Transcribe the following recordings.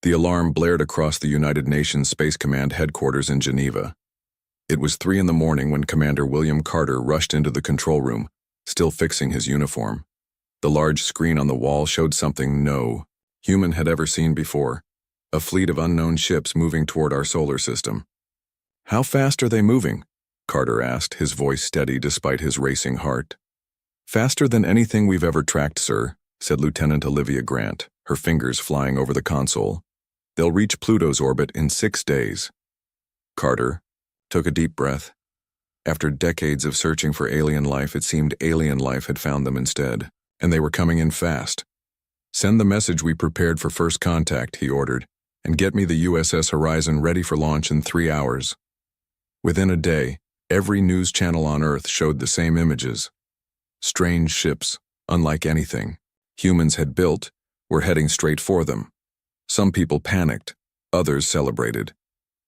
The alarm blared across the United Nations Space Command headquarters in Geneva. It was 3 in the morning when Commander William Carter rushed into the control room, still fixing his uniform. The large screen on the wall showed something no human had ever seen before: a fleet of unknown ships moving toward our solar system. "How fast are they moving?" Carter asked, his voice steady despite his racing heart. "Faster than anything we've ever tracked, sir," said Lieutenant Olivia Grant, her fingers flying over the console. "They'll reach Pluto's orbit in 6 days." Carter took a deep breath. After decades of searching for alien life, it seemed alien life had found them instead, and they were coming in fast. "Send the message we prepared for first contact," he ordered, "and get me the USS Horizon ready for launch in 3 hours." Within a day, every news channel on Earth showed the same images. Strange ships, unlike anything humans had built, were heading straight for them. Some people panicked, others celebrated.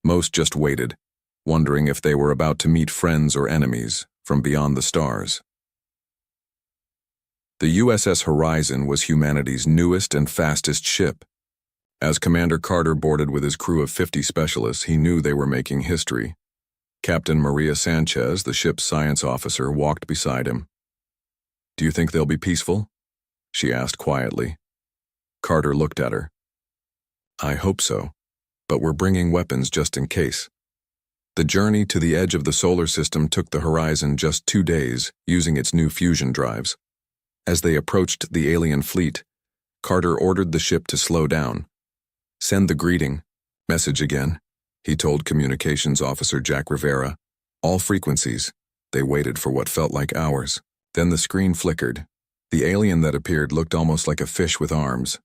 Most just waited, wondering if they were about to meet friends or enemies from beyond the stars. The USS Horizon was humanity's newest and fastest ship. As Commander Carter boarded with his crew of 50 specialists, he knew they were making history. Captain Maria Sanchez, the ship's science officer, walked beside him. "Do you think they'll be peaceful?" she asked quietly. Carter looked at her. "I hope so, but we're bringing weapons just in case." The journey to the edge of the solar system took the Horizon just 2 days, using its new fusion drives. As they approached the alien fleet, Carter ordered the ship to slow down. "Send the greeting message again," he told Communications Officer Jack Rivera. "All frequencies." They waited for what felt like hours. Then the screen flickered. The alien that appeared looked almost like a fish with arms.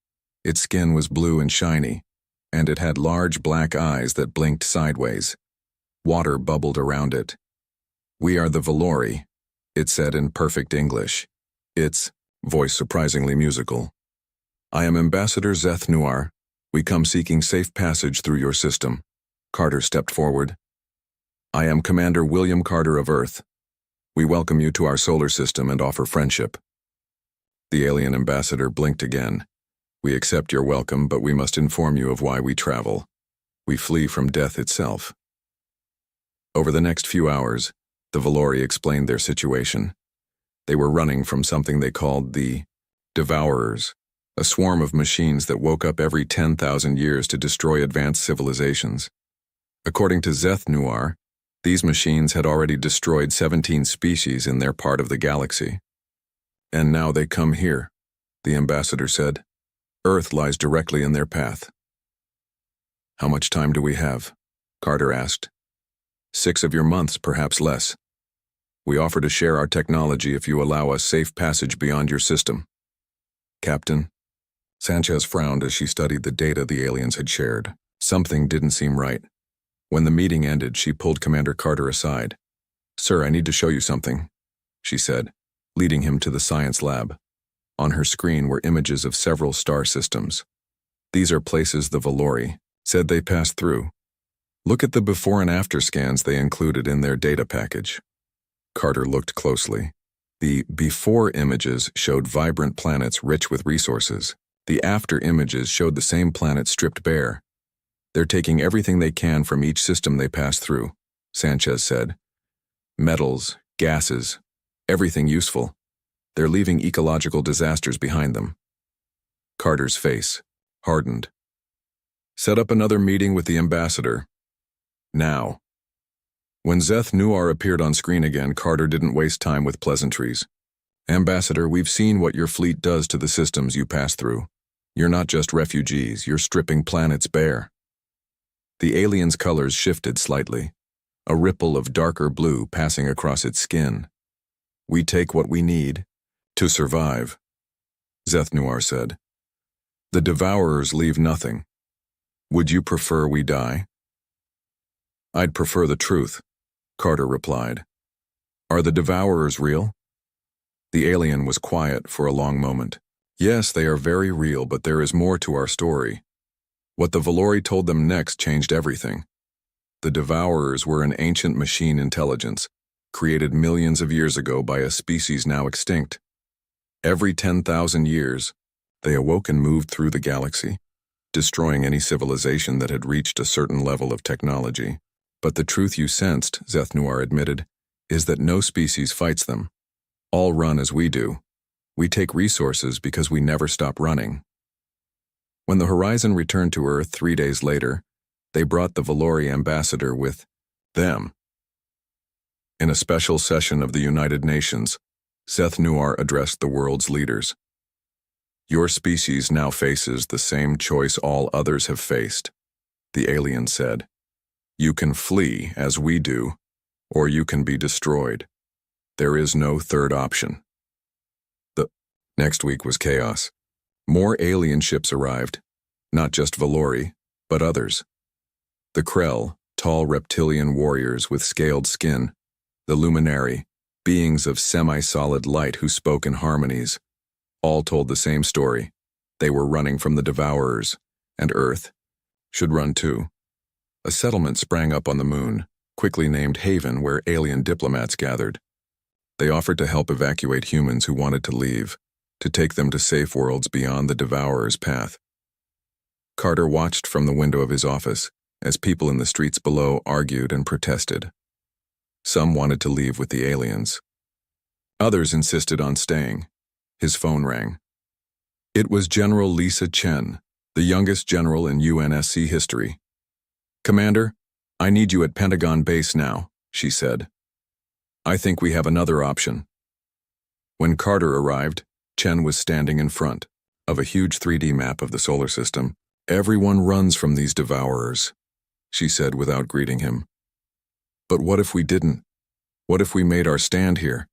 Its skin was blue and shiny, and it had large black eyes that blinked sideways. Water bubbled around it. "We are the Valori," it said in perfect English. Its voice surprisingly musical. "I am Ambassador Zeth Noir. We come seeking safe passage through your system." Carter stepped forward. "I am Commander William Carter of Earth. We welcome you to our solar system and offer friendship." The alien ambassador blinked again. "We accept your welcome, but we must inform you of why we travel. We flee from death itself." Over the next few hours, the Valori explained their situation. They were running from something they called the Devourers, a swarm of machines that woke up every 10,000 years to destroy advanced civilizations. According to Zeth Noir, these machines had already destroyed 17 species in their part of the galaxy. "And now they come here," the ambassador said. "Earth lies directly in their path." "How much time do we have?" Carter asked. 6 of your months, perhaps less. We offer to share our technology if you allow us safe passage beyond your system." "Captain?" Sanchez frowned as she studied the data the aliens had shared. Something didn't seem right. When the meeting ended, she pulled Commander Carter aside. "Sir, I need to show you something," she said, leading him to the science lab. On her screen were images of several star systems. "These are places the Valori said they passed through. Look at the before and after scans they included in their data package." Carter looked closely. The before images showed vibrant planets rich with resources. The after images showed the same planet stripped bare. "They're taking everything they can from each system they pass through," Sanchez said. "Metals, gases, everything useful. They're leaving ecological disasters behind them." Carter's face hardened. "Set up another meeting with the ambassador. Now." When Zeth Noir appeared on screen again, Carter didn't waste time with pleasantries. "Ambassador, we've seen what your fleet does to the systems you pass through. You're not just refugees, you're stripping planets bare." The alien's colors shifted slightly, a ripple of darker blue passing across its skin. "We take what we need to survive," Zeth Noir said. "The Devourers leave nothing. Would you prefer we die?" "I'd prefer the truth," Carter replied. "Are the Devourers real?" The alien was quiet for a long moment. "Yes, they are very real, but there is more to our story. What the Valori told them next changed everything. The Devourers were an ancient machine intelligence, created millions of years ago by a species now extinct. Every 10,000 years, they awoke and moved through the galaxy. destroying any civilization that had reached a certain level of technology. But the truth you sensed, Zeth-Nuar admitted, is that no species fights them. All run as we do. We take resources because we never stop running. When the Horizon returned to Earth 3 days later, they brought the Valori ambassador with them. In a special session of the United Nations, Zeth-Nuar addressed the world's leaders. Your species now faces the same choice all others have faced, the alien said. You can flee, as we do, or you can be destroyed. There is no third option. The next week was chaos. More alien ships arrived, not just Valori, but others. The Krell, tall reptilian warriors with scaled skin, the Luminary, beings of semi-solid light who spoke in harmonies, all told the same story. They were running from the Devourers, and Earth should run too. A settlement sprang up on the moon, quickly named Haven, where alien diplomats gathered. They offered to help evacuate humans who wanted to leave, to take them to safe worlds beyond the Devourer's path. Carter watched from the window of his office as people in the streets below argued and protested. Some wanted to leave with the aliens. Others insisted on staying. His phone rang. It was General Lisa Chen, the youngest general in UNSC history. Commander, I need you at Pentagon Base now, she said. I think we have another option. When Carter arrived, Chen was standing in front of a huge 3D map of the solar system. Everyone runs from these Devourers, she said without greeting him. But what if we didn't? What if we made our stand here?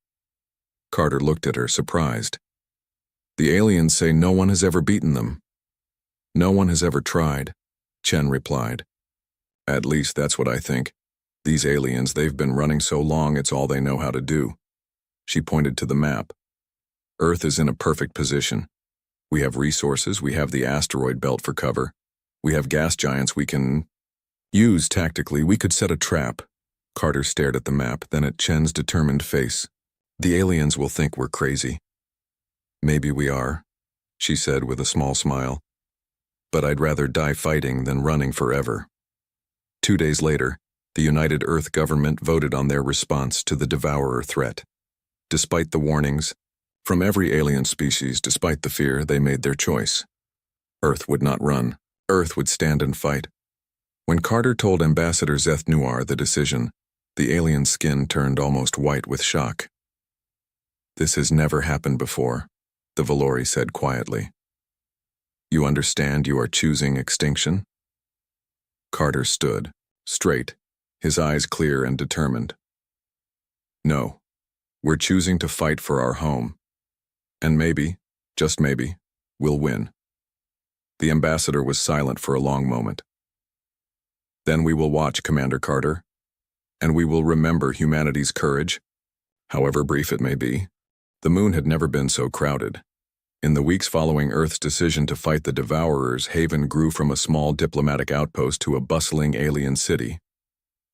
Carter looked at her, surprised. The aliens say no one has ever beaten them. No one has ever tried, Chen replied. At least that's what I think. These aliens, they've been running so long it's all they know how to do. She pointed to the map. Earth is in a perfect position. We have resources, we have the asteroid belt for cover. We have gas giants we can use tactically. We could set a trap. Carter stared at the map, then at Chen's determined face. The aliens will think we're crazy. Maybe we are, she said with a small smile. But I'd rather die fighting than running forever. 2 days later, the United Earth government voted on their response to the Devourer threat. Despite the warnings from every alien species, despite the fear, they made their choice. Earth would not run. Earth would stand and fight. When Carter told Ambassador Zeth-Nuar the decision, the alien's skin turned almost white with shock. This has never happened before, the Valori said quietly. You understand you are choosing extinction? Carter stood, straight, his eyes clear and determined. No, we're choosing to fight for our home. And maybe, just maybe, we'll win. The ambassador was silent for a long moment. Then we will watch, Commander Carter, and we will remember humanity's courage, however brief it may be. The moon had never been so crowded. In the weeks following Earth's decision to fight the Devourers, Haven grew from a small diplomatic outpost to a bustling alien city.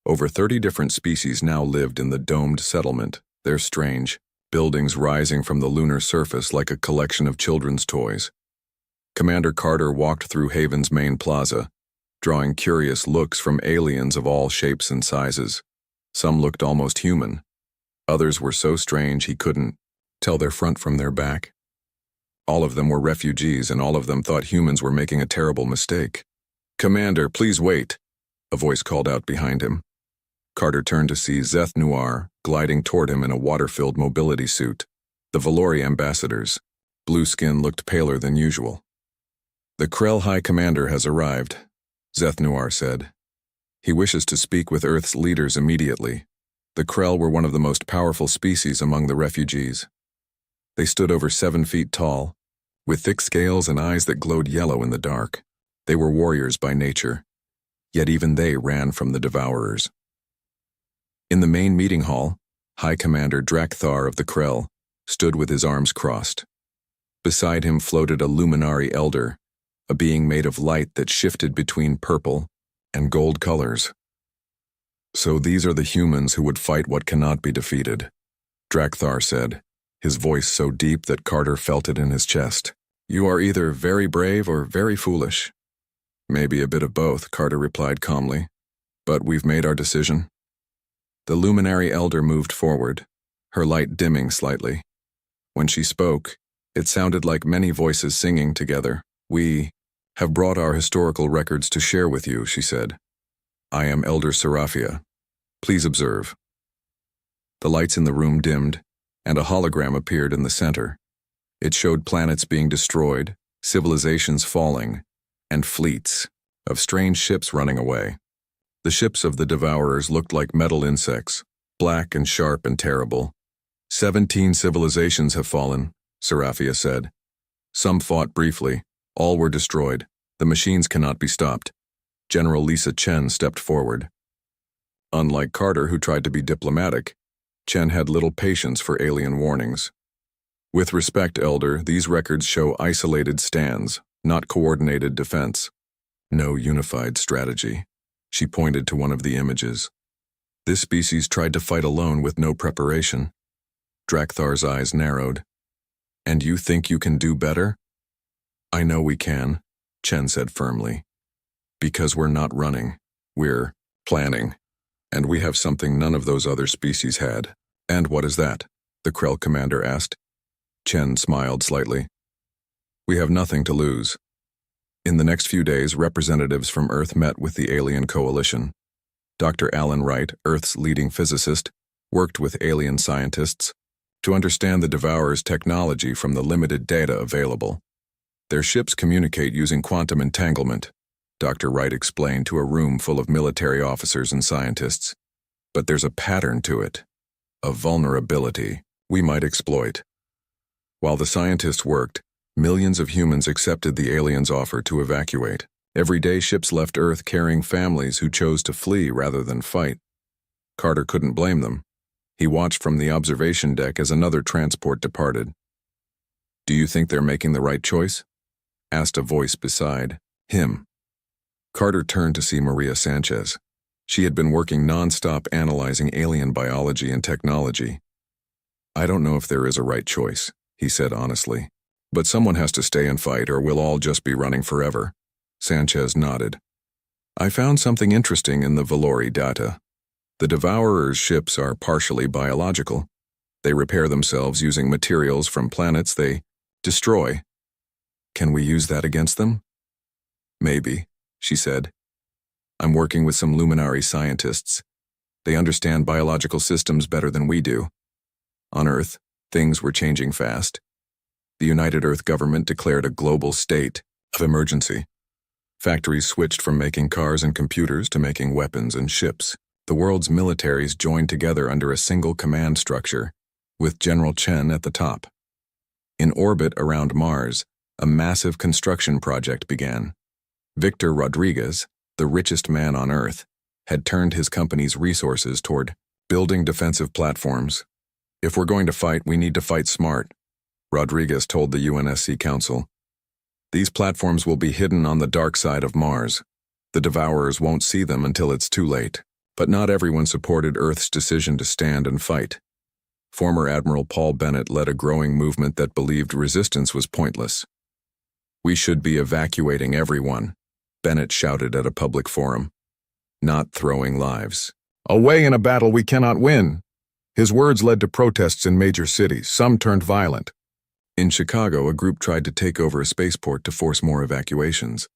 Over 30 different species now lived in the domed settlement, their strange buildings rising from the lunar surface like a collection of children's toys. Commander Carter walked through Haven's main plaza, drawing curious looks from aliens of all shapes and sizes. Some looked almost human. Others were so strange he couldn't tell their front from their back. All of them were refugees, and all of them thought humans were making a terrible mistake. Commander, please wait, a voice called out behind him. Carter turned to see Zeth-Nuar gliding toward him in a water-filled mobility suit. The Valori ambassadors. Blue skin looked paler than usual. The Krell High Commander has arrived, Zeth-Nuar said. He wishes to speak with Earth's leaders immediately. The Krell were one of the most powerful species among the refugees. They stood over 7 feet tall, with thick scales and eyes that glowed yellow in the dark. They were warriors by nature, yet even they ran from the Devourers. In the main meeting hall, High Commander Drakthar of the Krell stood with his arms crossed. Beside him floated a Luminary Elder, a being made of light that shifted between purple and gold colors. So these are the humans who would fight what cannot be defeated, Drakthar said, his voice so deep that Carter felt it in his chest. You are either very brave or very foolish. Maybe a bit of both, Carter replied calmly. But we've made our decision. The luminary elder moved forward, her light dimming slightly. When she spoke, it sounded like many voices singing together. We have brought our historical records to share with you, she said. I am Elder Seraphia. Please observe. The lights in the room dimmed, and a hologram appeared in the center. It showed planets being destroyed, civilizations falling, and fleets of strange ships running away. The ships of the Devourers looked like metal insects, black and sharp and terrible. 17 civilizations have fallen, Seraphia said. Some fought briefly. All were destroyed. The machines cannot be stopped. General Lisa Chen stepped forward. Unlike Carter, who tried to be diplomatic, Chen had little patience for alien warnings. With respect, Elder, these records show isolated stands, not coordinated defense. No unified strategy. She pointed to one of the images. This species tried to fight alone with no preparation. Drakthar's eyes narrowed. And you think you can do better? I know we can, Chen said firmly. Because we're not running. We're planning. And we have something none of those other species had. And what is that? The Krell commander asked. Chen smiled slightly. We have nothing to lose. In the next few days, representatives from Earth met with the alien coalition. Dr. Alan Wright, Earth's leading physicist, worked with alien scientists to understand the Devourer's technology from the limited data available. Their ships communicate using quantum entanglement, Dr. Wright explained to a room full of military officers and scientists. But there's a pattern to it, a vulnerability we might exploit. While the scientists worked, millions of humans accepted the aliens' offer to evacuate. Every day ships left Earth carrying families who chose to flee rather than fight. Carter couldn't blame them. He watched from the observation deck as another transport departed. Do you think they're making the right choice? Asked a voice beside him. Carter turned to see Maria Sanchez. She had been working non-stop analyzing alien biology and technology. I don't know if there is a right choice, he said honestly. But someone has to stay and fight or we'll all just be running forever. Sanchez nodded. I found something interesting in the Valori data. The Devourer's ships are partially biological. They repair themselves using materials from planets they destroy. Can we use that against them? Maybe, she said. I'm working with some luminary scientists. They understand biological systems better than we do. On Earth, things were changing fast. The United Earth government declared a global state of emergency. Factories switched from making cars and computers to making weapons and ships. The world's militaries joined together under a single command structure, with General Chen at the top. In orbit around Mars, a massive construction project began. Victor Rodriguez, the richest man on Earth, had turned his company's resources toward building defensive platforms. If we're going to fight, we need to fight smart, Rodriguez told the UNSC Council. These platforms will be hidden on the dark side of Mars. The Devourers won't see them until it's too late. But not everyone supported Earth's decision to stand and fight. Former Admiral Paul Bennett led a growing movement that believed resistance was pointless. We should be evacuating everyone, Bennett shouted at a public forum. Not throwing lives away in a battle we cannot win. His words led to protests in major cities. Some turned violent. In Chicago, a group tried to take over a spaceport to force more evacuations.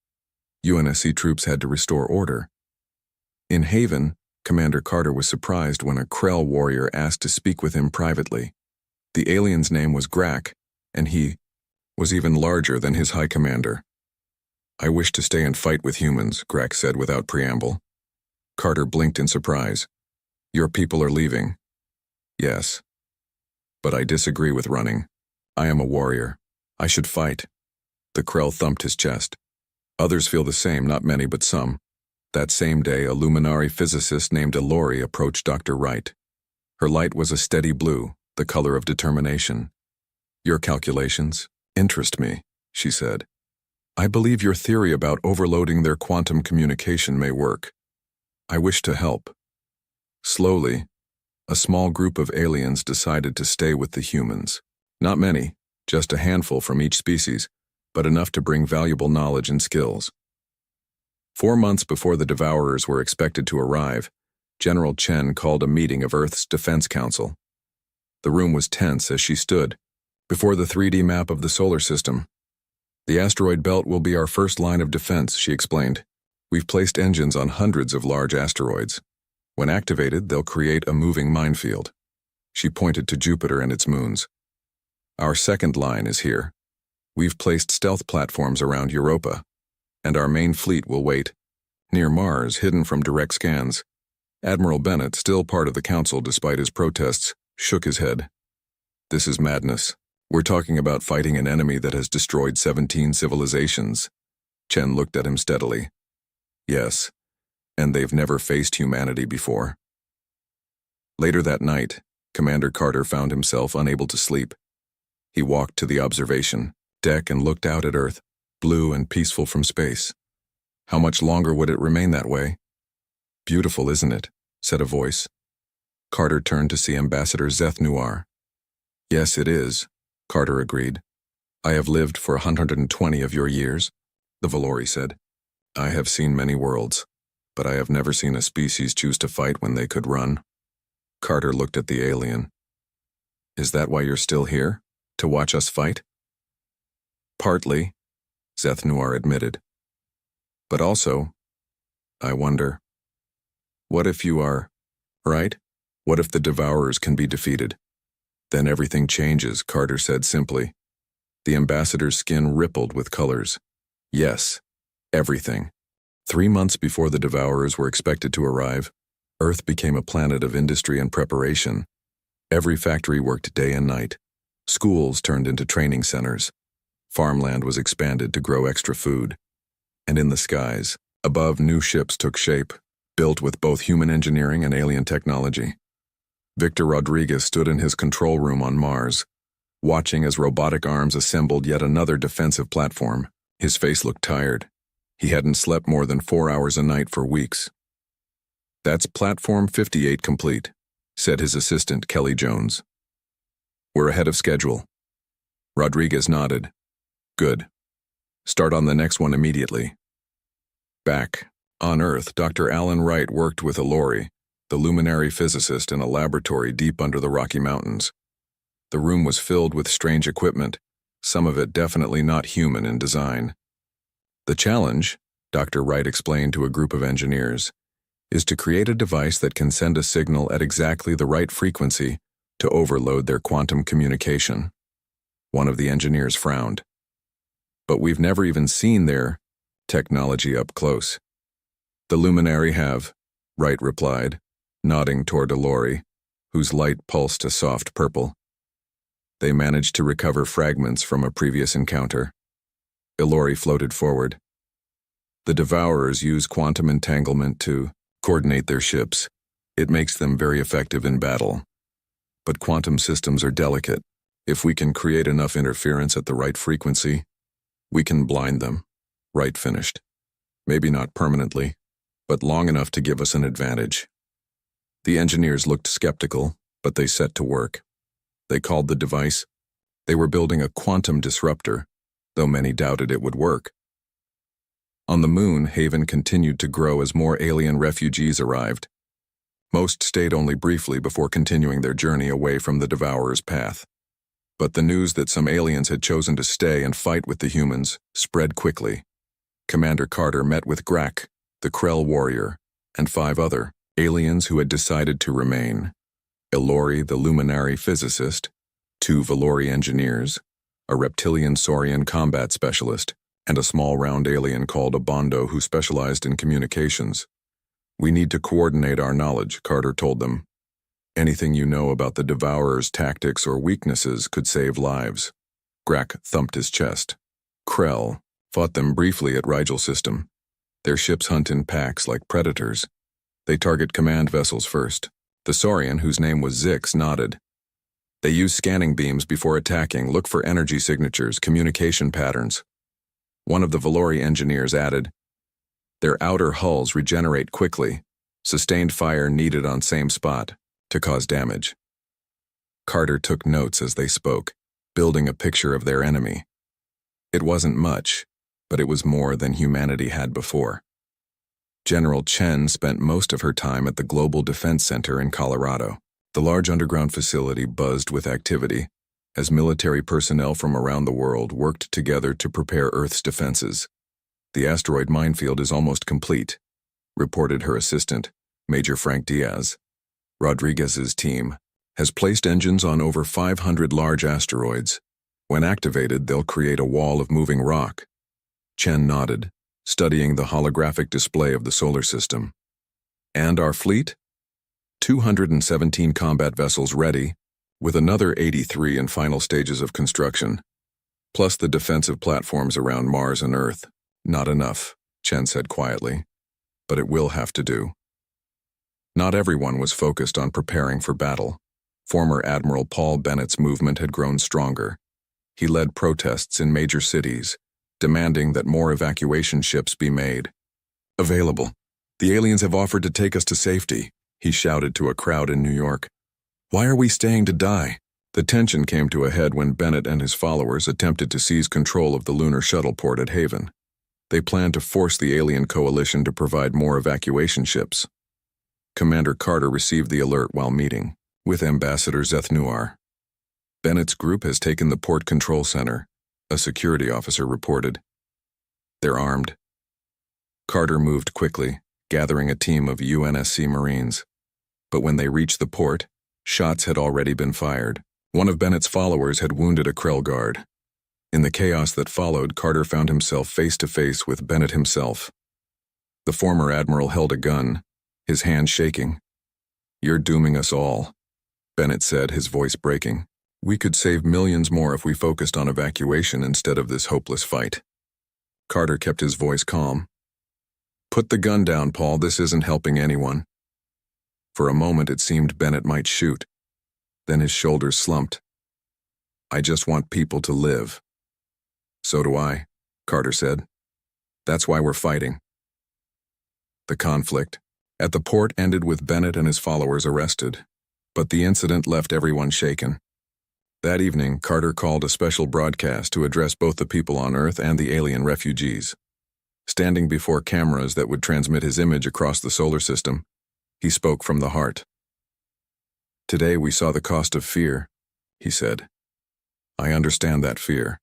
UNSC troops had to restore order. In Haven, Commander Carter was surprised when a Krell warrior asked to speak with him privately. The alien's name was Grak, and he was even larger than his high commander. I wish to stay and fight with humans, Grak said without preamble. Carter blinked in surprise. Your people are leaving. Yes. But I disagree with running. I am a warrior. I should fight. The Krell thumped his chest. Others feel the same, not many, but some. That same day, a luminary physicist named Elori approached Dr. Wright. Her light was a steady blue, the color of determination. Your calculations interest me, she said. I believe your theory about overloading their quantum communication may work. I wish to help. Slowly, a small group of aliens decided to stay with the humans. Not many, just a handful from each species, but enough to bring valuable knowledge and skills. 4 months before the Devourers were expected to arrive, General Chen called a meeting of Earth's Defense Council. The room was tense as she stood before the 3D map of the solar system. "The asteroid belt will be our first line of defense," she explained. "We've placed engines on hundreds of large asteroids. When activated, they'll create a moving minefield." She pointed to Jupiter and its moons. "Our second line is here. We've placed stealth platforms around Europa, and our main fleet will wait near Mars, hidden from direct scans." Admiral Bennett, still part of the council despite his protests, shook his head. "This is madness. We're talking about fighting an enemy that has destroyed 17 civilizations." Chen looked at him steadily. "Yes, and they've never faced humanity before." Later that night, Commander Carter found himself unable to sleep. He walked to the observation deck and looked out at Earth, blue and peaceful from space. How much longer would it remain that way? "Beautiful, isn't it?" said a voice. Carter turned to see Ambassador Zeth Nuar. "Yes, it is," Carter agreed. "I have lived for 120 of your years," the Valori said. "I have seen many worlds, but I have never seen a species choose to fight when they could run." Carter looked at the alien. "Is that why you're still here? To watch us fight?" "Partly," Zeth Nuar admitted. "But also, I wonder, what if you are right? What if the Devourers can be defeated? Then everything changes," Carter said simply. The ambassador's skin rippled with colors. "Yes, everything." 3 months before the Devourers were expected to arrive, Earth became a planet of industry and preparation. Every factory worked day and night. Schools turned into training centers. Farmland was expanded to grow extra food. And in the skies, above, new ships took shape, built with both human engineering and alien technology. Victor Rodriguez stood in his control room on Mars, watching as robotic arms assembled yet another defensive platform. His face looked tired. He hadn't slept more than 4 hours a night for weeks. "That's Platform 58 complete," said his assistant, Kelly Jones. "We're ahead of schedule." Rodriguez nodded. "Good. Start on the next one immediately." Back on Earth, Dr. Alan Wright worked with Ilori, the luminary physicist, in a laboratory deep under the Rocky Mountains. The room was filled with strange equipment, some of it definitely not human in design. "The challenge," Dr. Wright explained to a group of engineers, "is to create a device that can send a signal at exactly the right frequency to overload their quantum communication." One of the engineers frowned. "But we've never even seen their technology up close." "The Luminary have," Wright replied, nodding toward Ilori, whose light pulsed a soft purple. "They managed to recover fragments from a previous encounter." Ilori floated forward. "The Devourers use quantum entanglement to coordinate their ships. It makes them very effective in battle. But quantum systems are delicate. If we can create enough interference at the right frequency, we can blind them," Wright finished. "Maybe not permanently, but long enough to give us an advantage." The engineers looked skeptical, but they set to work. They called the device. They were building a quantum disruptor, though many doubted it would work. On the moon, Haven continued to grow as more alien refugees arrived. Most stayed only briefly before continuing their journey away from the Devourer's path. But the news that some aliens had chosen to stay and fight with the humans spread quickly. Commander Carter met with Grak, the Krell warrior, and 5 other aliens who had decided to remain: Ilori, the luminary physicist, 2 Valori engineers, a reptilian Saurian combat specialist, and a small round alien called a Bondo who specialized in communications. "We need to coordinate our knowledge," Carter told them. "Anything you know about the Devourers' tactics or weaknesses could save lives." Grak thumped his chest. "Krell fought them briefly at Rigel System. Their ships hunt in packs like predators. They target command vessels first." The Saurian, whose name was Zix, nodded. "They use scanning beams before attacking, look for energy signatures, communication patterns." One of the Valori engineers added, "Their outer hulls regenerate quickly, sustained fire needed on same spot to cause damage." Carter took notes as they spoke, building a picture of their enemy. It wasn't much, but it was more than humanity had before. General Chen spent most of her time at the Global Defense Center in Colorado. The large underground facility buzzed with activity as military personnel from around the world worked together to prepare Earth's defenses. "The asteroid minefield is almost complete," reported her assistant, Major Frank Diaz. "Rodriguez's team has placed engines on over 500 large asteroids. When activated, they'll create a wall of moving rock." Chen nodded, studying the holographic display of the solar system. "And our fleet? 217 combat vessels ready, with another 83 in final stages of construction, plus the defensive platforms around Mars and Earth. Not enough," Chen said quietly, "but it will have to do." Not everyone was focused on preparing for battle. Former Admiral Paul Bennett's movement had grown stronger. He led protests in major cities, demanding that more evacuation ships be made available. "The aliens have offered to take us to safety," he shouted to a crowd in New York. "Why are we staying to die?" The tension came to a head when Bennett and his followers attempted to seize control of the lunar shuttle port at Haven. They planned to force the alien coalition to provide more evacuation ships. Commander Carter received the alert while meeting with Ambassador Zeth-Nuar. "Bennett's group has taken the port control center," a security officer reported. "They're armed." Carter moved quickly, gathering a team of UNSC Marines. But when they reached the port, shots had already been fired. One of Bennett's followers had wounded a Krell guard. In the chaos that followed, Carter found himself face to face with Bennett himself. The former admiral held a gun, his hand shaking. "You're dooming us all," Bennett said, his voice breaking. "We could save millions more if we focused on evacuation instead of this hopeless fight." Carter kept his voice calm. "Put the gun down, Paul. This isn't helping anyone." For a moment it seemed Bennett might shoot. Then his shoulders slumped. "I just want people to live." "So do I," Carter said. "That's why we're fighting." The conflict at the port ended with Bennett and his followers arrested, but the incident left everyone shaken. That evening, Carter called a special broadcast to address both the people on Earth and the alien refugees. Standing before cameras that would transmit his image across the solar system, he spoke from the heart. "Today we saw the cost of fear," he said. "I understand that fear.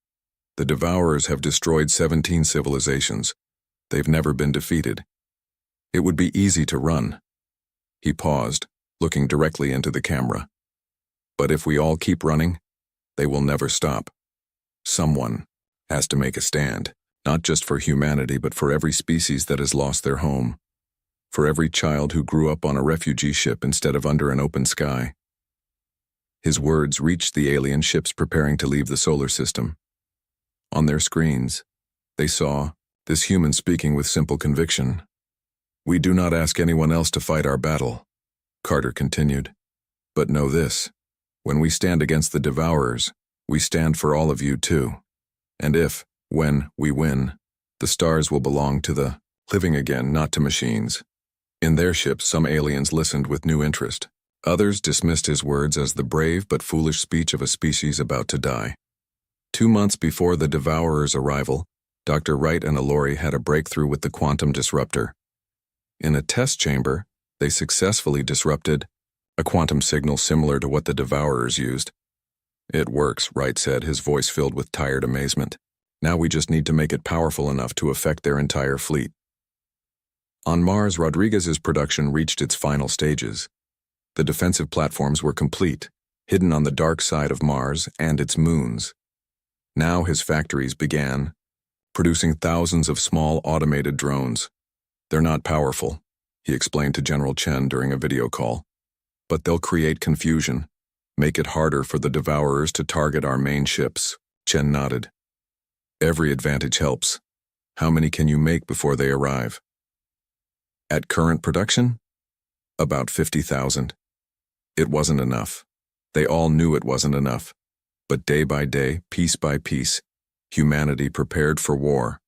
The Devourers have destroyed 17 civilizations. They've never been defeated. It would be easy to run." He paused, looking directly into the camera. "But if we all keep running, they will never stop. Someone has to make a stand, not just for humanity but for every species that has lost their home. For every child who grew up on a refugee ship instead of under an open sky." His words reached the alien ships preparing to leave the solar system. On their screens, they saw this human speaking with simple conviction. "We do not ask anyone else to fight our battle," Carter continued. "But know this, when we stand against the Devourers, we stand for all of you too. And when we win, the stars will belong to the living again, not to machines." In their ships, some aliens listened with new interest. Others dismissed his words as the brave but foolish speech of a species about to die. 2 months before the Devourers' arrival, Dr. Wright and Alori had a breakthrough with the quantum disruptor. In a test chamber, they successfully disrupted a quantum signal similar to what the Devourers used. "It works," Wright said, his voice filled with tired amazement. "Now we just need to make it powerful enough to affect their entire fleet." On Mars, Rodriguez's production reached its final stages. The defensive platforms were complete, hidden on the dark side of Mars and its moons. Now his factories began producing thousands of small automated drones. "They're not powerful," he explained to General Chen during a video call. "But they'll create confusion, make it harder for the Devourers to target our main ships." Chen nodded. "Every advantage helps. How many can you make before they arrive?" "At current production? About 50,000. It wasn't enough. They all knew it wasn't enough. But day by day, piece by piece, humanity prepared for war.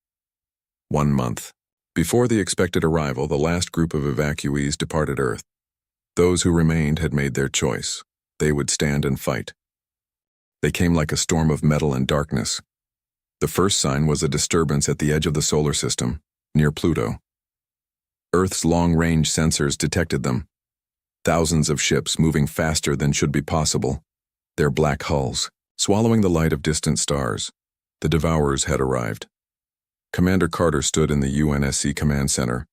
1 month. Before the expected arrival, the last group of evacuees departed Earth. Those who remained had made their choice. They would stand and fight. They came like a storm of metal and darkness. The first sign was a disturbance at the edge of the solar system, near Pluto. Earth's long-range sensors detected them. Thousands of ships moving faster than should be possible. Their black hulls, swallowing the light of distant stars. The Devourers had arrived. Commander Carter stood in the UNSC command center,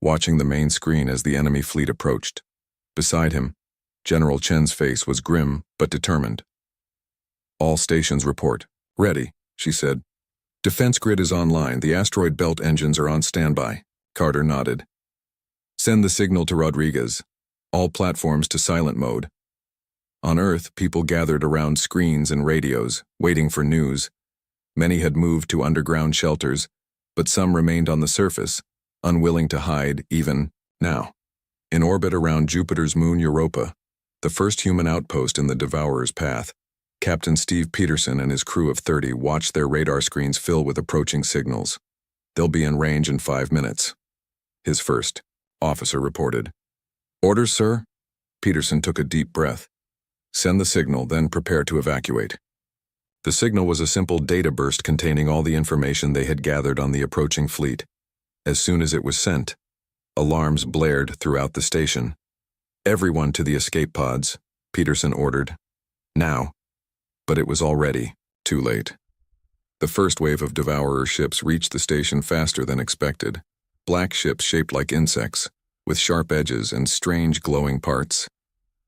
watching the main screen as the enemy fleet approached. Beside him, General Chen's face was grim but determined. "All stations report. Ready," she said. "Defense grid is online. The asteroid belt engines are on standby." Carter nodded. "Send the signal to Rodriguez. All platforms to silent mode." On Earth, people gathered around screens and radios, waiting for news. Many had moved to underground shelters, but some remained on the surface, unwilling to hide even now. In orbit around Jupiter's moon Europa, the first human outpost in the Devourer's path, Captain Steve Peterson and his crew of 30 watched their radar screens fill with approaching signals. "They'll be in range in 5 minutes," his first officer reported. "Orders, sir?" Peterson took a deep breath. "Send the signal, then prepare to evacuate." The signal was a simple data burst containing all the information they had gathered on the approaching fleet. As soon as it was sent, alarms blared throughout the station. "Everyone to the escape pods," Peterson ordered. "Now." But it was already too late. The first wave of Devourer ships reached the station faster than expected. Black ships shaped like insects, with sharp edges and strange glowing parts.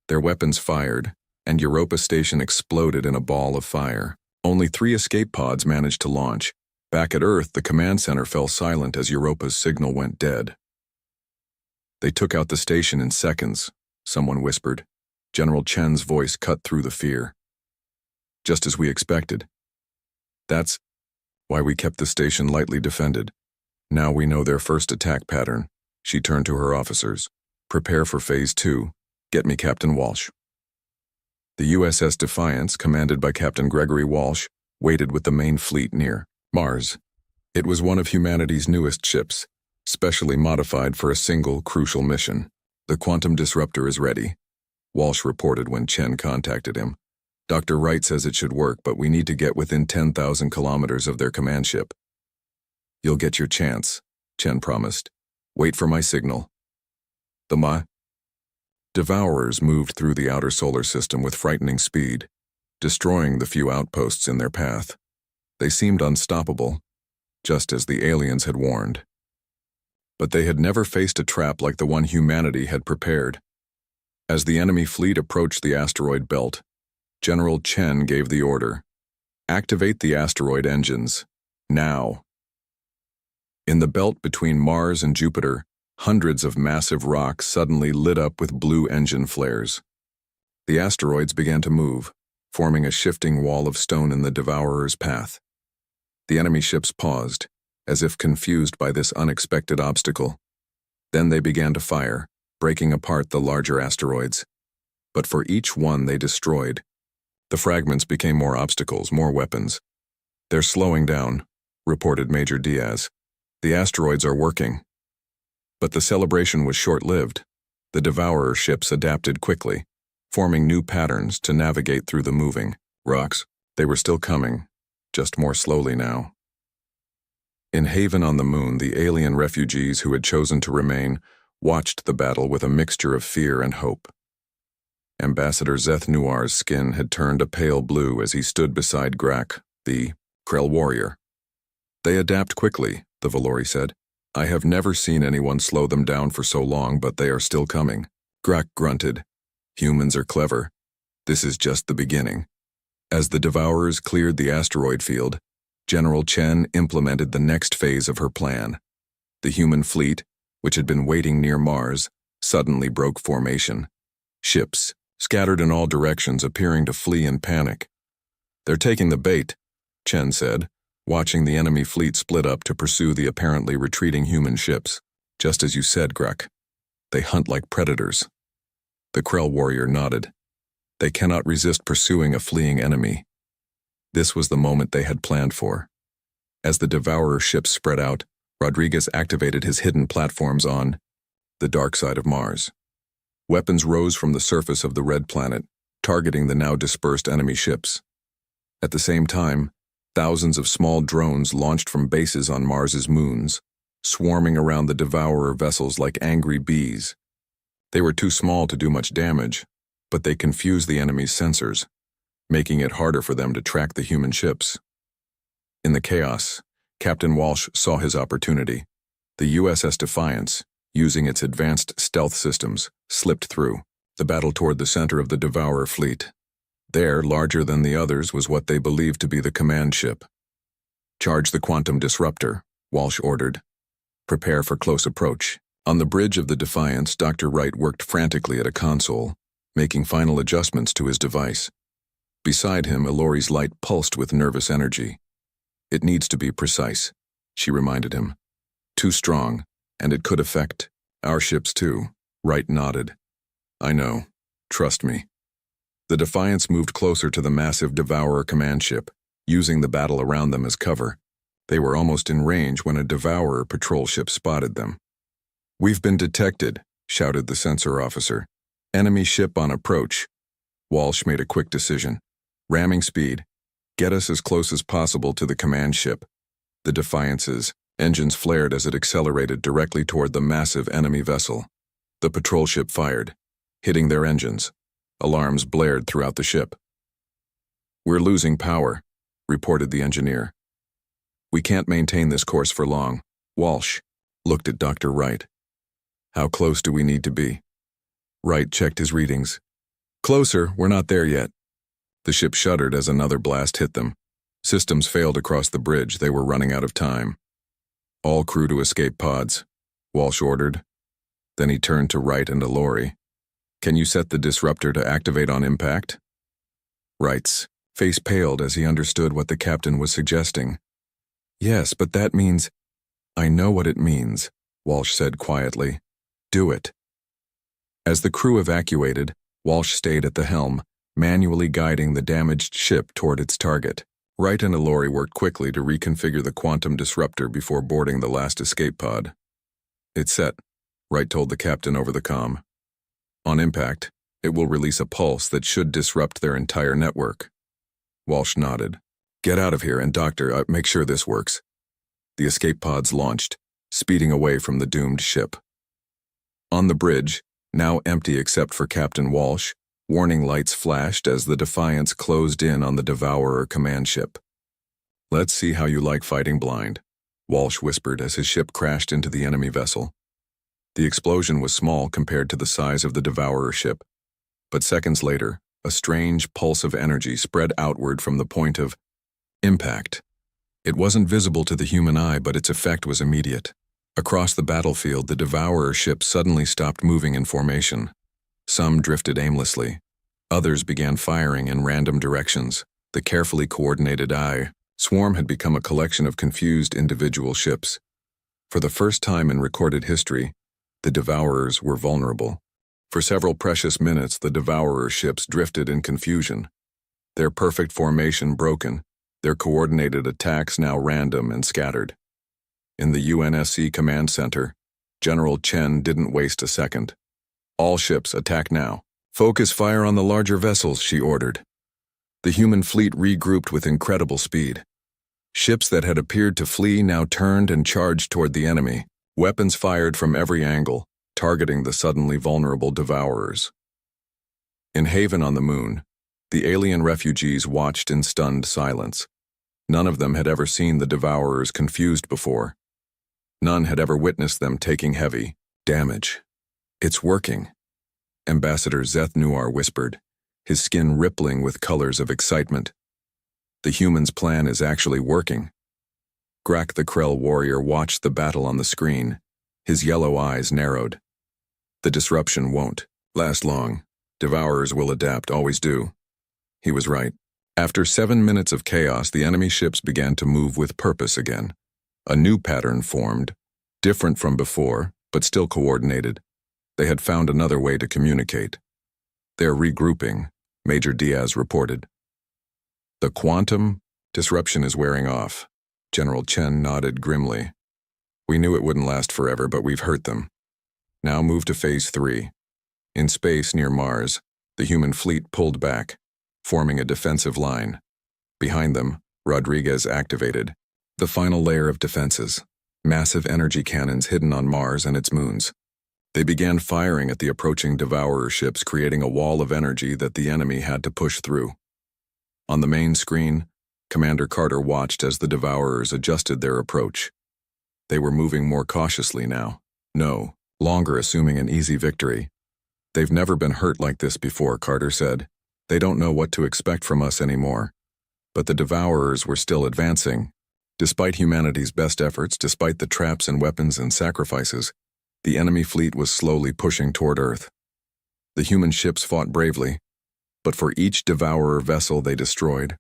Their weapons fired, and Europa Station exploded in a ball of fire. Only 3 escape pods managed to launch. Back at Earth, the command center fell silent as Europa's signal went dead. "They took out the station in seconds," someone whispered. General Chen's voice cut through the fear. "Just as we expected. That's why we kept the station lightly defended. Now we know their first attack pattern." She turned to her officers. "Prepare for Phase 2. Get me Captain Walsh." The USS Defiance, commanded by Captain Gregory Walsh, waited with the main fleet near Mars. It was one of humanity's newest ships, specially modified for a single crucial mission. "The quantum disruptor is ready," Walsh reported when Chen contacted him. "Dr. Wright says it should work, but we need to get within 10,000 kilometers of their command ship." "You'll get your chance," Chen promised. "Wait for my signal." The Devourers moved through the outer solar system with frightening speed, destroying the few outposts in their path. They seemed unstoppable, just as the aliens had warned. But they had never faced a trap like the one humanity had prepared. As the enemy fleet approached the asteroid belt, General Chen gave the order. "Activate the asteroid engines. Now." In the belt between Mars and Jupiter, hundreds of massive rocks suddenly lit up with blue engine flares. The asteroids began to move, forming a shifting wall of stone in the Devourer's path. The enemy ships paused, as if confused by this unexpected obstacle. Then they began to fire, breaking apart the larger asteroids. But for each one they destroyed, the fragments became more obstacles, more weapons. "They're slowing down," reported Major Diaz. "The asteroids are working." But the celebration was short-lived. The Devourer ships adapted quickly, forming new patterns to navigate through the moving rocks. They were still coming, just more slowly now. In Haven on the Moon, the alien refugees who had chosen to remain watched the battle with a mixture of fear and hope. Ambassador Zeth Nuar's skin had turned a pale blue as he stood beside Grak, the Krell warrior. "They adapt quickly," the Valori said. "I have never seen anyone slow them down for so long, but they are still coming." Grak grunted. "Humans are clever. This is just the beginning." As the Devourers cleared the asteroid field, General Chen implemented the next phase of her plan. The human fleet, which had been waiting near Mars, suddenly broke formation. Ships, scattered in all directions, appearing to flee in panic. "They're taking the bait," Chen said, watching the enemy fleet split up to pursue the apparently retreating human ships. "Just as you said, Grak. They hunt like predators." The Krell warrior nodded. "They cannot resist pursuing a fleeing enemy." This was the moment they had planned for. As the Devourer ships spread out, Rodriguez activated his hidden platforms on the dark side of Mars. Weapons rose from the surface of the red planet, targeting the now dispersed enemy ships. At the same time, thousands of small drones launched from bases on Mars's moons, swarming around the Devourer vessels like angry bees. They were too small to do much damage, but they confused the enemy's sensors, making it harder for them to track the human ships. In the chaos, Captain Walsh saw his opportunity. The USS Defiance, using its advanced stealth systems, slipped through the battle toward the center of the Devourer fleet. There, larger than the others, was what they believed to be the command ship. "Charge the quantum disruptor," Walsh ordered. "Prepare for close approach." On the bridge of the Defiance, Dr. Wright worked frantically at a console, making final adjustments to his device. Beside him, Ilori's light pulsed with nervous energy. "It needs to be precise," she reminded him. "Too strong, and it could affect our ships too." Wright nodded. "I know. Trust me." The Defiance moved closer to the massive Devourer command ship, using the battle around them as cover. They were almost in range when a Devourer patrol ship spotted them. "We've been detected," shouted the sensor officer. "Enemy ship on approach." Walsh made a quick decision. "Ramming speed. Get us as close as possible to the command ship." The Defiance's engines flared as it accelerated directly toward the massive enemy vessel. The patrol ship fired, hitting their engines. Alarms blared throughout the ship. "We're losing power," reported the engineer. "We can't maintain this course for long." Walsh looked at Dr. Wright. "How close do we need to be?" Wright checked his readings. "Closer, we're not there yet." The ship shuddered as another blast hit them. Systems failed across the bridge. They were running out of time. "All crew to escape pods," Walsh ordered. Then he turned to Wright and Ilori. "Can you set the disruptor to activate on impact?" Wright's face paled as he understood what the captain was suggesting. "Yes, but that means—" "I know what it means," Walsh said quietly. "Do it." As the crew evacuated, Walsh stayed at the helm, manually guiding the damaged ship toward its target. Wright and Ilori worked quickly to reconfigure the quantum disruptor before boarding the last escape pod. "It's set," Wright told the captain over the comm. "On impact, it will release a pulse that should disrupt their entire network." Walsh nodded. "Get out of here, and Doctor, make sure this works." The escape pods launched, speeding away from the doomed ship. On the bridge, now empty except for Captain Walsh, warning lights flashed as the Defiance closed in on the Devourer command ship. "Let's see how you like fighting blind," Walsh whispered as his ship crashed into the enemy vessel. The explosion was small compared to the size of the Devourer ship, but seconds later, a strange pulse of energy spread outward from the point of impact. It wasn't visible to the human eye, but its effect was immediate. Across the battlefield, the Devourer ship suddenly stopped moving in formation. Some drifted aimlessly. Others began firing in random directions. The carefully coordinated swarm had become a collection of confused individual ships. For the first time in recorded history, the Devourers were vulnerable. For several precious minutes, the Devourer ships drifted in confusion. Their perfect formation broken, their coordinated attacks now random and scattered. In the UNSC command center, General Chen didn't waste a second. "All ships, attack now. Focus fire on the larger vessels," she ordered. The human fleet regrouped with incredible speed. Ships that had appeared to flee now turned and charged toward the enemy. Weapons fired from every angle, targeting the suddenly vulnerable Devourers. In Haven on the Moon, the alien refugees watched in stunned silence. None of them had ever seen the Devourers confused before. None had ever witnessed them taking heavy damage. "It's working," Ambassador Zeth Nuar whispered, his skin rippling with colors of excitement. "The humans' plan is actually working." Grak the Krell warrior watched the battle on the screen, his yellow eyes narrowed. "The disruption won't last long. Devourers will adapt, always do." He was right. After 7 minutes of chaos, the enemy ships began to move with purpose again. A new pattern formed, different from before, but still coordinated. They had found another way to communicate. "They're regrouping," Major Diaz reported. "The quantum disruption is wearing off." General Chen nodded grimly. "We knew it wouldn't last forever, but we've hurt them. Now move to Phase 3. In space near Mars, the human fleet pulled back, forming a defensive line. Behind them, Rodriguez activated the final layer of defenses. massive energy cannons hidden on Mars and its moons. They began firing at the approaching Devourer ships, creating a wall of energy that the enemy had to push through. On the main screen, Commander Carter watched as the Devourers adjusted their approach. They were moving more cautiously now, no longer assuming an easy victory. "They've never been hurt like this before," Carter said. "They don't know what to expect from us anymore." But the Devourers were still advancing. Despite humanity's best efforts, despite the traps and weapons and sacrifices, the enemy fleet was slowly pushing toward Earth. The human ships fought bravely, but for each Devourer vessel they destroyed,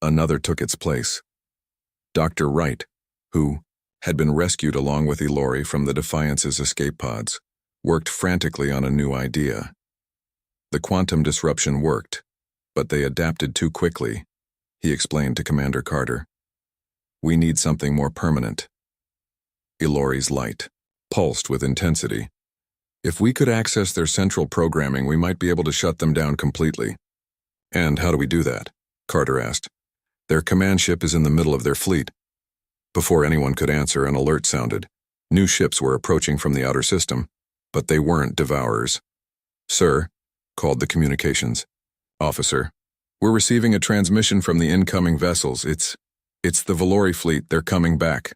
another took its place. Dr. Wright, who had been rescued along with Ilori from the Defiance's escape pods, worked frantically on a new idea. The quantum disruption worked, but they adapted too quickly, he explained to Commander Carter. "We need something more permanent." Ilori's light pulsed with intensity. "If we could access their central programming, we might be able to shut them down completely." "And how do we do that?" Carter asked. "Their command ship is in the middle of their fleet." Before anyone could answer, an alert sounded. New ships were approaching from the outer system, but they weren't Devourers. "Sir," called the communications officer, "we're receiving a transmission from the incoming vessels. It's the Valori fleet. They're coming back."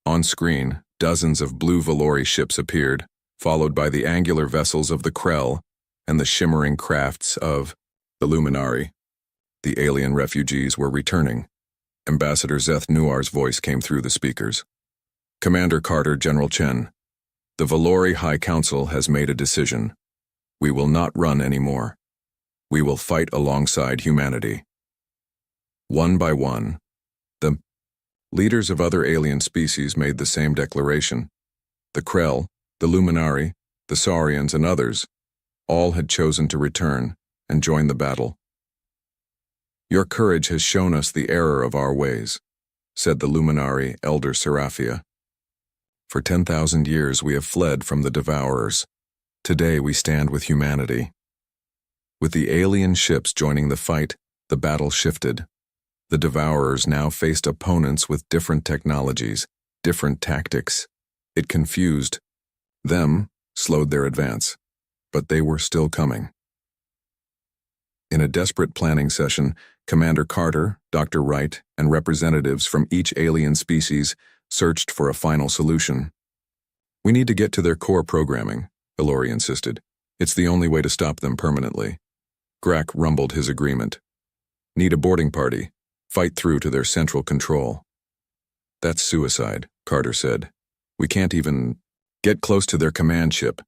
On screen, dozens of blue Valori ships appeared, followed by the angular vessels of the Krell and the shimmering crafts of the Luminari. The alien refugees were returning. Ambassador Zeth Nuar's voice came through the speakers. "Commander Carter, General Chen, the Valori High Council has made a decision. We will not run anymore. We will fight alongside humanity." One by one, the leaders of other alien species made the same declaration. The Krell, the Luminari, the Saurians, and others, all had chosen to return and join the battle. "Your courage has shown us the error of our ways," said the Luminari Elder Seraphia. "For 10,000 years we have fled from the Devourers. Today we stand with humanity." With the alien ships joining the fight, the battle shifted. The Devourers now faced opponents with different technologies, different tactics. It confused them, slowed their advance, but they were still coming. In a desperate planning session, Commander Carter, Dr. Wright, and representatives from each alien species searched for a final solution. "We need to get to their core programming," Ilori insisted. "It's the only way to stop them permanently." Grak rumbled his agreement. "Need a boarding party. Fight through to their central control." "That's suicide," Carter said. "We can't even get close to their command ship."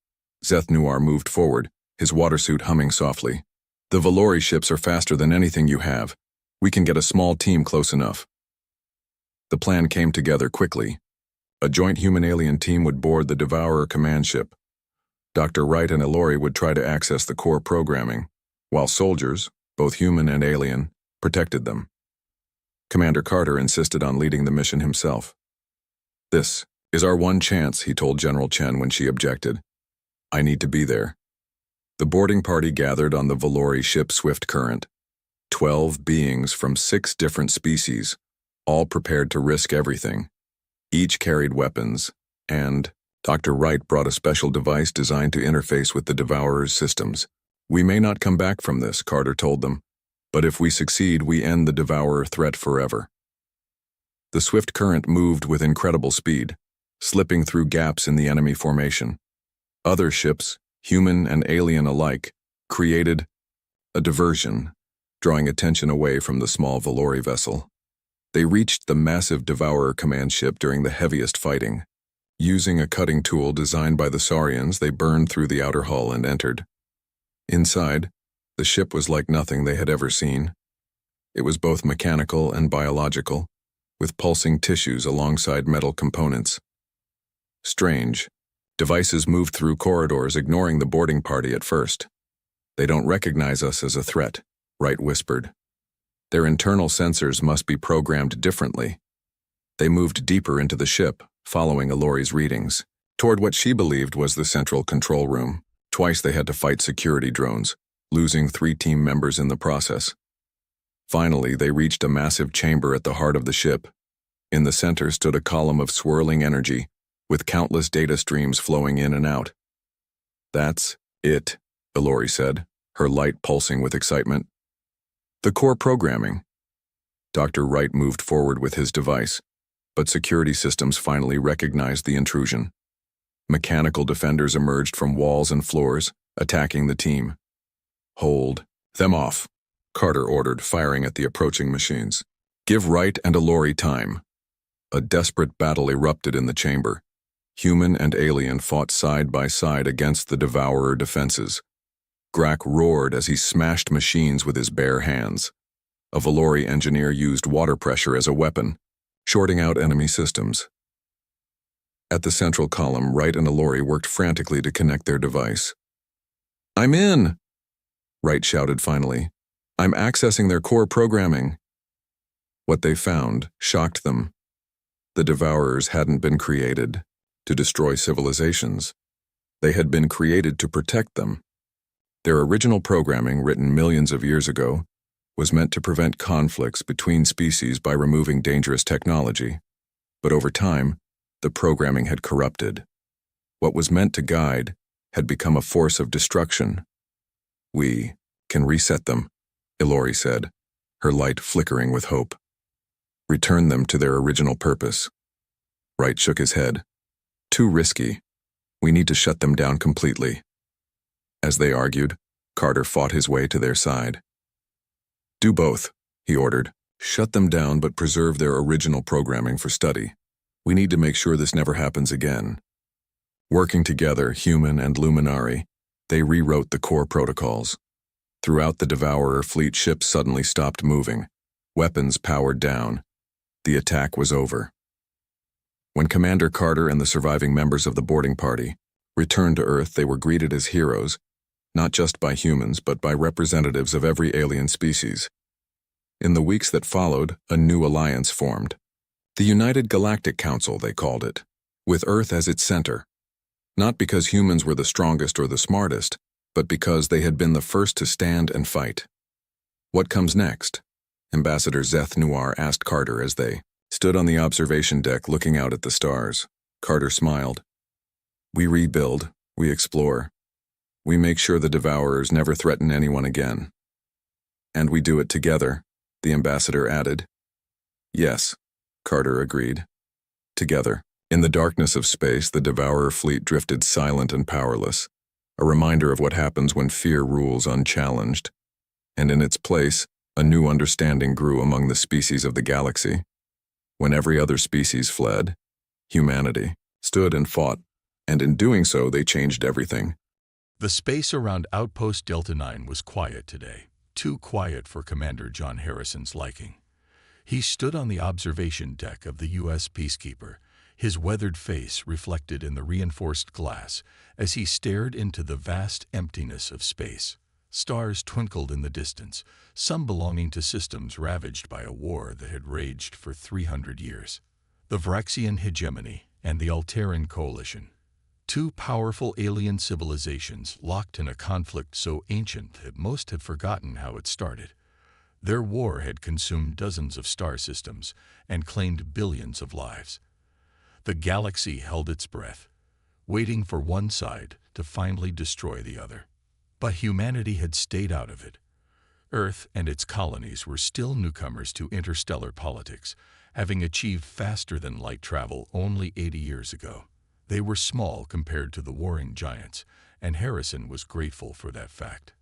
Zeth Nuar moved forward, his water suit humming softly. "The Valori ships are faster than anything you have. We can get a small team close enough." The plan came together quickly. A joint human-alien team would board the Devourer command ship. Dr. Wright and Ilori would try to access the core programming, while soldiers, both human and alien, protected them. Commander Carter insisted on leading the mission himself. "This is our one chance," he told General Chen when she objected. "I need to be there." The boarding party gathered on the Valori ship Swift Current. 12 beings from 6 different species, all prepared to risk everything. Each carried weapons, and Dr. Wright brought a special device designed to interface with the Devourer's systems. "We may not come back from this," Carter told them, "but if we succeed, we end the Devourer threat forever." The Swift Current moved with incredible speed, slipping through gaps in the enemy formation. Other ships, human and alien alike, created a diversion, drawing attention away from the small Valori vessel. They reached the massive Devourer command ship during the heaviest fighting. Using a cutting tool designed by the Saurians, they burned through the outer hull and entered. Inside, the ship was like nothing they had ever seen. It was both mechanical and biological, with pulsing tissues alongside metal components. Strange. Devices moved through corridors, ignoring the boarding party at first. "They don't recognize us as a threat," Wright whispered. "Their internal sensors must be programmed differently." They moved deeper into the ship, following Ilori's readings, toward what she believed was the central control room. Twice they had to fight security drones, losing 3 team members in the process. Finally, they reached a massive chamber at the heart of the ship. In the center stood a column of swirling energy, with countless data streams flowing in and out. "That's it," Ilori said, her light pulsing with excitement. "The core programming." Dr. Wright moved forward with his device, but security systems finally recognized the intrusion. Mechanical defenders emerged from walls and floors, attacking the team. "Hold them off," Carter ordered, firing at the approaching machines. "Give Wright and Ilori time." A desperate battle erupted in the chamber. Human and alien fought side by side against the Devourer defenses. Grak roared as he smashed machines with his bare hands. A Valori engineer used water pressure as a weapon, shorting out enemy systems. At the central column, Wright and Ilori worked frantically to connect their device. "I'm in!" Wright shouted finally. "I'm accessing their core programming." What they found shocked them. The Devourers hadn't been created to destroy civilizations. They had been created to protect them. Their original programming, written millions of years ago, was meant to prevent conflicts between species by removing dangerous technology. But over time, the programming had corrupted. What was meant to guide had become a force of destruction. "We can reset them," Ilori said, her light flickering with hope. "Return them to their original purpose." Wright shook his head. "Too risky. We need to shut them down completely." As they argued, Carter fought his way to their side. "Do both," he ordered. "Shut them down but preserve their original programming for study. We need to make sure this never happens again." Working together, human and Luminari, they rewrote the core protocols. Throughout the Devourer fleet, ships suddenly stopped moving. Weapons powered down. The attack was over. When Commander Carter and the surviving members of the boarding party returned to Earth, they were greeted as heroes, not just by humans, but by representatives of every alien species. In the weeks that followed, a new alliance formed. The United Galactic Council, they called it, with Earth as its center. Not because humans were the strongest or the smartest, but because they had been the first to stand and fight. "What comes next?" Ambassador Zeth Noir asked Carter as they stood on the observation deck looking out at the stars. Carter smiled. "We rebuild, we explore. We make sure the Devourers never threaten anyone again." "And we do it together," the ambassador added. "Yes," Carter agreed. "Together." In the darkness of space, the Devourer fleet drifted silent and powerless, a reminder of what happens when fear rules unchallenged. And in its place, a new understanding grew among the species of the galaxy. When every other species fled, humanity stood and fought, and in doing so, they changed everything. The space around Outpost Delta 9 was quiet today, too quiet for Commander John Harrison's liking. He stood on the observation deck of the U.S. Peacekeeper, his weathered face reflected in the reinforced glass as he stared into the vast emptiness of space. Stars twinkled in the distance, some belonging to systems ravaged by a war that had raged for 300 years. The Vraxian hegemony and the Alteran coalition. Two powerful alien civilizations locked in a conflict so ancient that most have forgotten how it started. Their war had consumed dozens of star systems and claimed billions of lives. The galaxy held its breath, waiting for one side to finally destroy the other. But humanity had stayed out of it. Earth and its colonies were still newcomers to interstellar politics, having achieved faster-than-light travel only 80 years ago. They were small compared to the warring giants, and Harrison was grateful for that fact.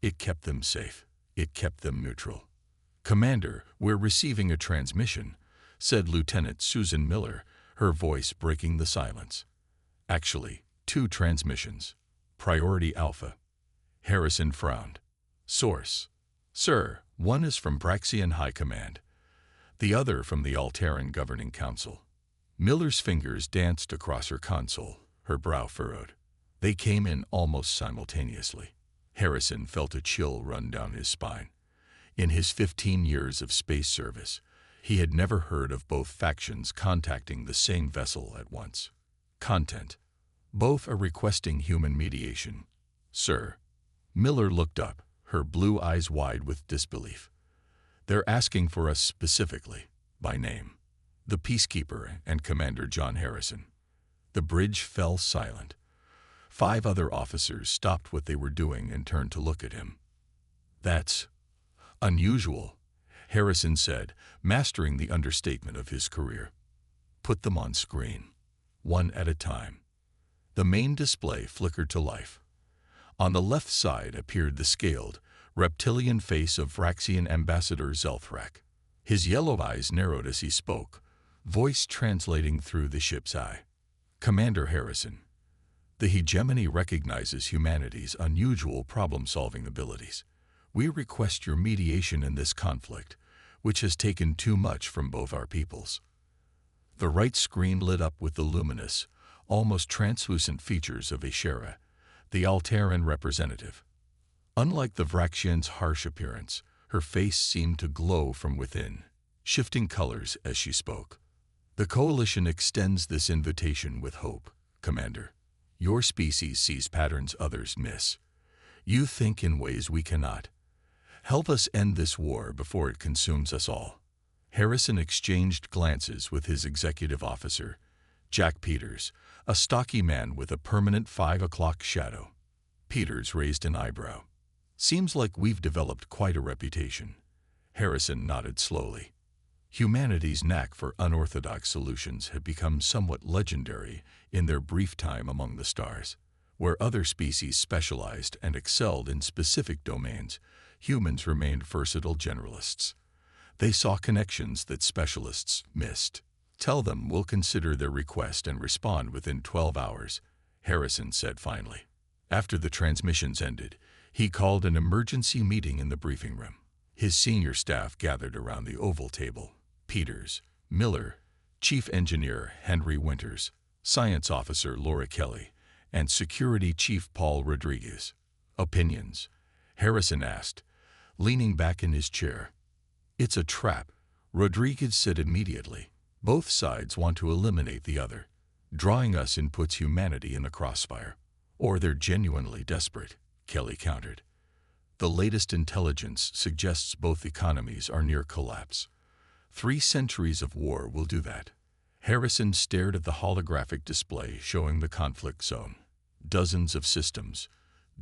It kept them safe. It kept them neutral. "Commander, we're receiving a transmission," said Lieutenant Susan Miller, her voice breaking the silence. "Actually, two transmissions. Priority Alpha." Harrison frowned. "Source." "Sir, one is from Braxian High Command. The other from the Alteran Governing Council." Miller's fingers danced across her console, her brow furrowed. They came in almost simultaneously. Harrison felt a chill run down his spine. In his 15 years of space service, he had never heard of both factions contacting the same vessel at once. Content. Both are requesting human mediation. "Sir." Miller looked up, her blue eyes wide with disbelief. "They're asking for us specifically, by name." the Peacekeeper and Commander John Harrison. The bridge fell silent. 5 other officers stopped what they were doing and turned to look at him. "That's unusual," Harrison said, mastering the understatement of his career. "Put them on screen, one at a time." The main display flickered to life. On the left side appeared the scaled, reptilian face of Vraxian Ambassador Zelthrak. His yellow eyes narrowed as he spoke, voice translating through the ship's eye. "Commander Harrison, the hegemony recognizes humanity's unusual problem-solving abilities. We request your mediation in this conflict, which has taken too much from both our peoples." The right screen lit up with the luminous, almost translucent features of Ashera, the Altaran representative. Unlike the Vraxian's harsh appearance, her face seemed to glow from within, shifting colors as she spoke. "The Coalition extends this invitation with hope, Commander. Your species sees patterns others miss. You think in ways we cannot. Help us end this war before it consumes us all." Harrison exchanged glances with his executive officer, Jack Peters, a stocky man with a permanent 5 o'clock shadow. Peters raised an eyebrow. "Seems like we've developed quite a reputation." Harrison nodded slowly. Humanity's knack for unorthodox solutions had become somewhat legendary in their brief time among the stars. Where other species specialized and excelled in specific domains, humans remained versatile generalists. They saw connections that specialists missed. "Tell them we'll consider their request and respond within 12 hours, Harrison said finally. After the transmissions ended, he called an emergency meeting in the briefing room. His senior staff gathered around the oval table. Peters, Miller, Chief Engineer Henry Winters, Science Officer Laura Kelly, and Security Chief Paul Rodriguez. "Opinions?" Harrison asked, leaning back in his chair. "It's a trap," Rodriguez said immediately. "Both sides want to eliminate the other. Drawing us in puts humanity in the crossfire. Or they're genuinely desperate," Kelly countered. "The latest intelligence suggests both economies are near collapse. 3 centuries of war will do that." Harrison stared at the holographic display showing the conflict zone. Dozens of systems,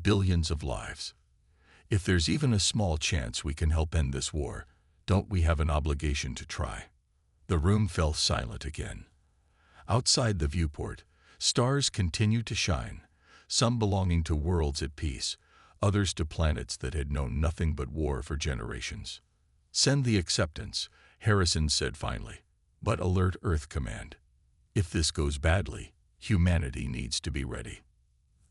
billions of lives. "If there's even a small chance we can help end this war, don't we have an obligation to try?" The room fell silent again. Outside the viewport, stars continued to shine, some belonging to worlds at peace, others to planets that had known nothing but war for generations. "Send the acceptance," Harrison said finally, "but alert Earth Command. If this goes badly, humanity needs to be ready."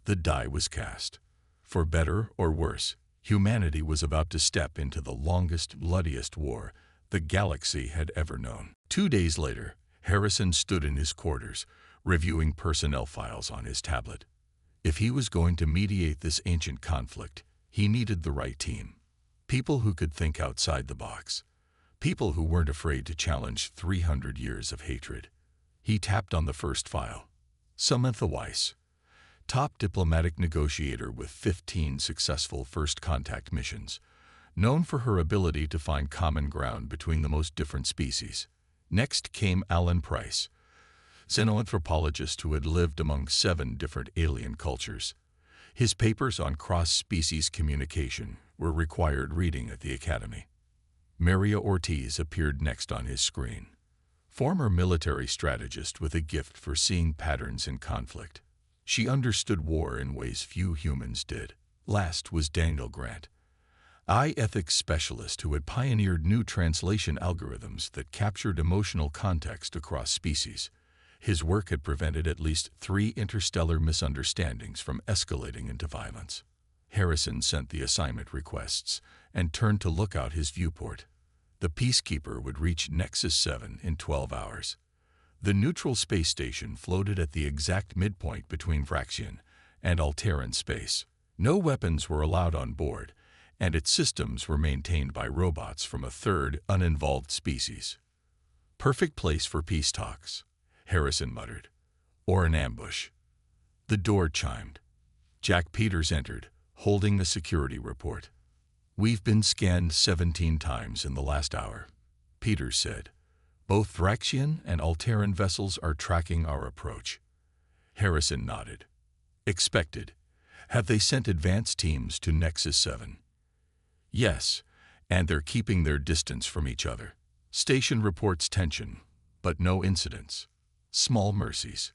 The die was cast. For better or worse, humanity was about to step into the longest, bloodiest war the galaxy had ever known. 2 days later, Harrison stood in his quarters, reviewing personnel files on his tablet. If he was going to mediate this ancient conflict, he needed the right team. People who could think outside the box. People who weren't afraid to challenge 300 years of hatred. He tapped on the first file. Samantha Weiss, top diplomatic negotiator with 15 successful first contact missions, known for her ability to find common ground between the most different species. Next came Alan Price, xenoanthropologist who had lived among 7 different alien cultures. His papers on cross-species communication were required reading at the Academy. Maria Ortiz appeared next on his screen. Former military strategist with a gift for seeing patterns in conflict. She understood war in ways few humans did. Last was Daniel Grant, ethics specialist who had pioneered new translation algorithms that captured emotional context across species. His work had prevented at least 3 interstellar misunderstandings from escalating into violence. Harrison sent the assignment requests and turned to look out his viewport. The Peacekeeper would reach Nexus 7 in 12 hours. The neutral space station floated at the exact midpoint between Vraxian and Altaran space. No weapons were allowed on board, and its systems were maintained by robots from a third, uninvolved species. "Perfect place for peace talks," Harrison muttered. "Or an ambush." The door chimed. Jack Peters entered, holding the security report. "We've been scanned 17 times in the last hour," Peters said. Both Thraxian and Alteran vessels are tracking our approach. Harrison nodded. Expected. Have they sent advance teams to Nexus 7? Yes, and they're keeping their distance from each other. Station reports tension, but no incidents. Small mercies.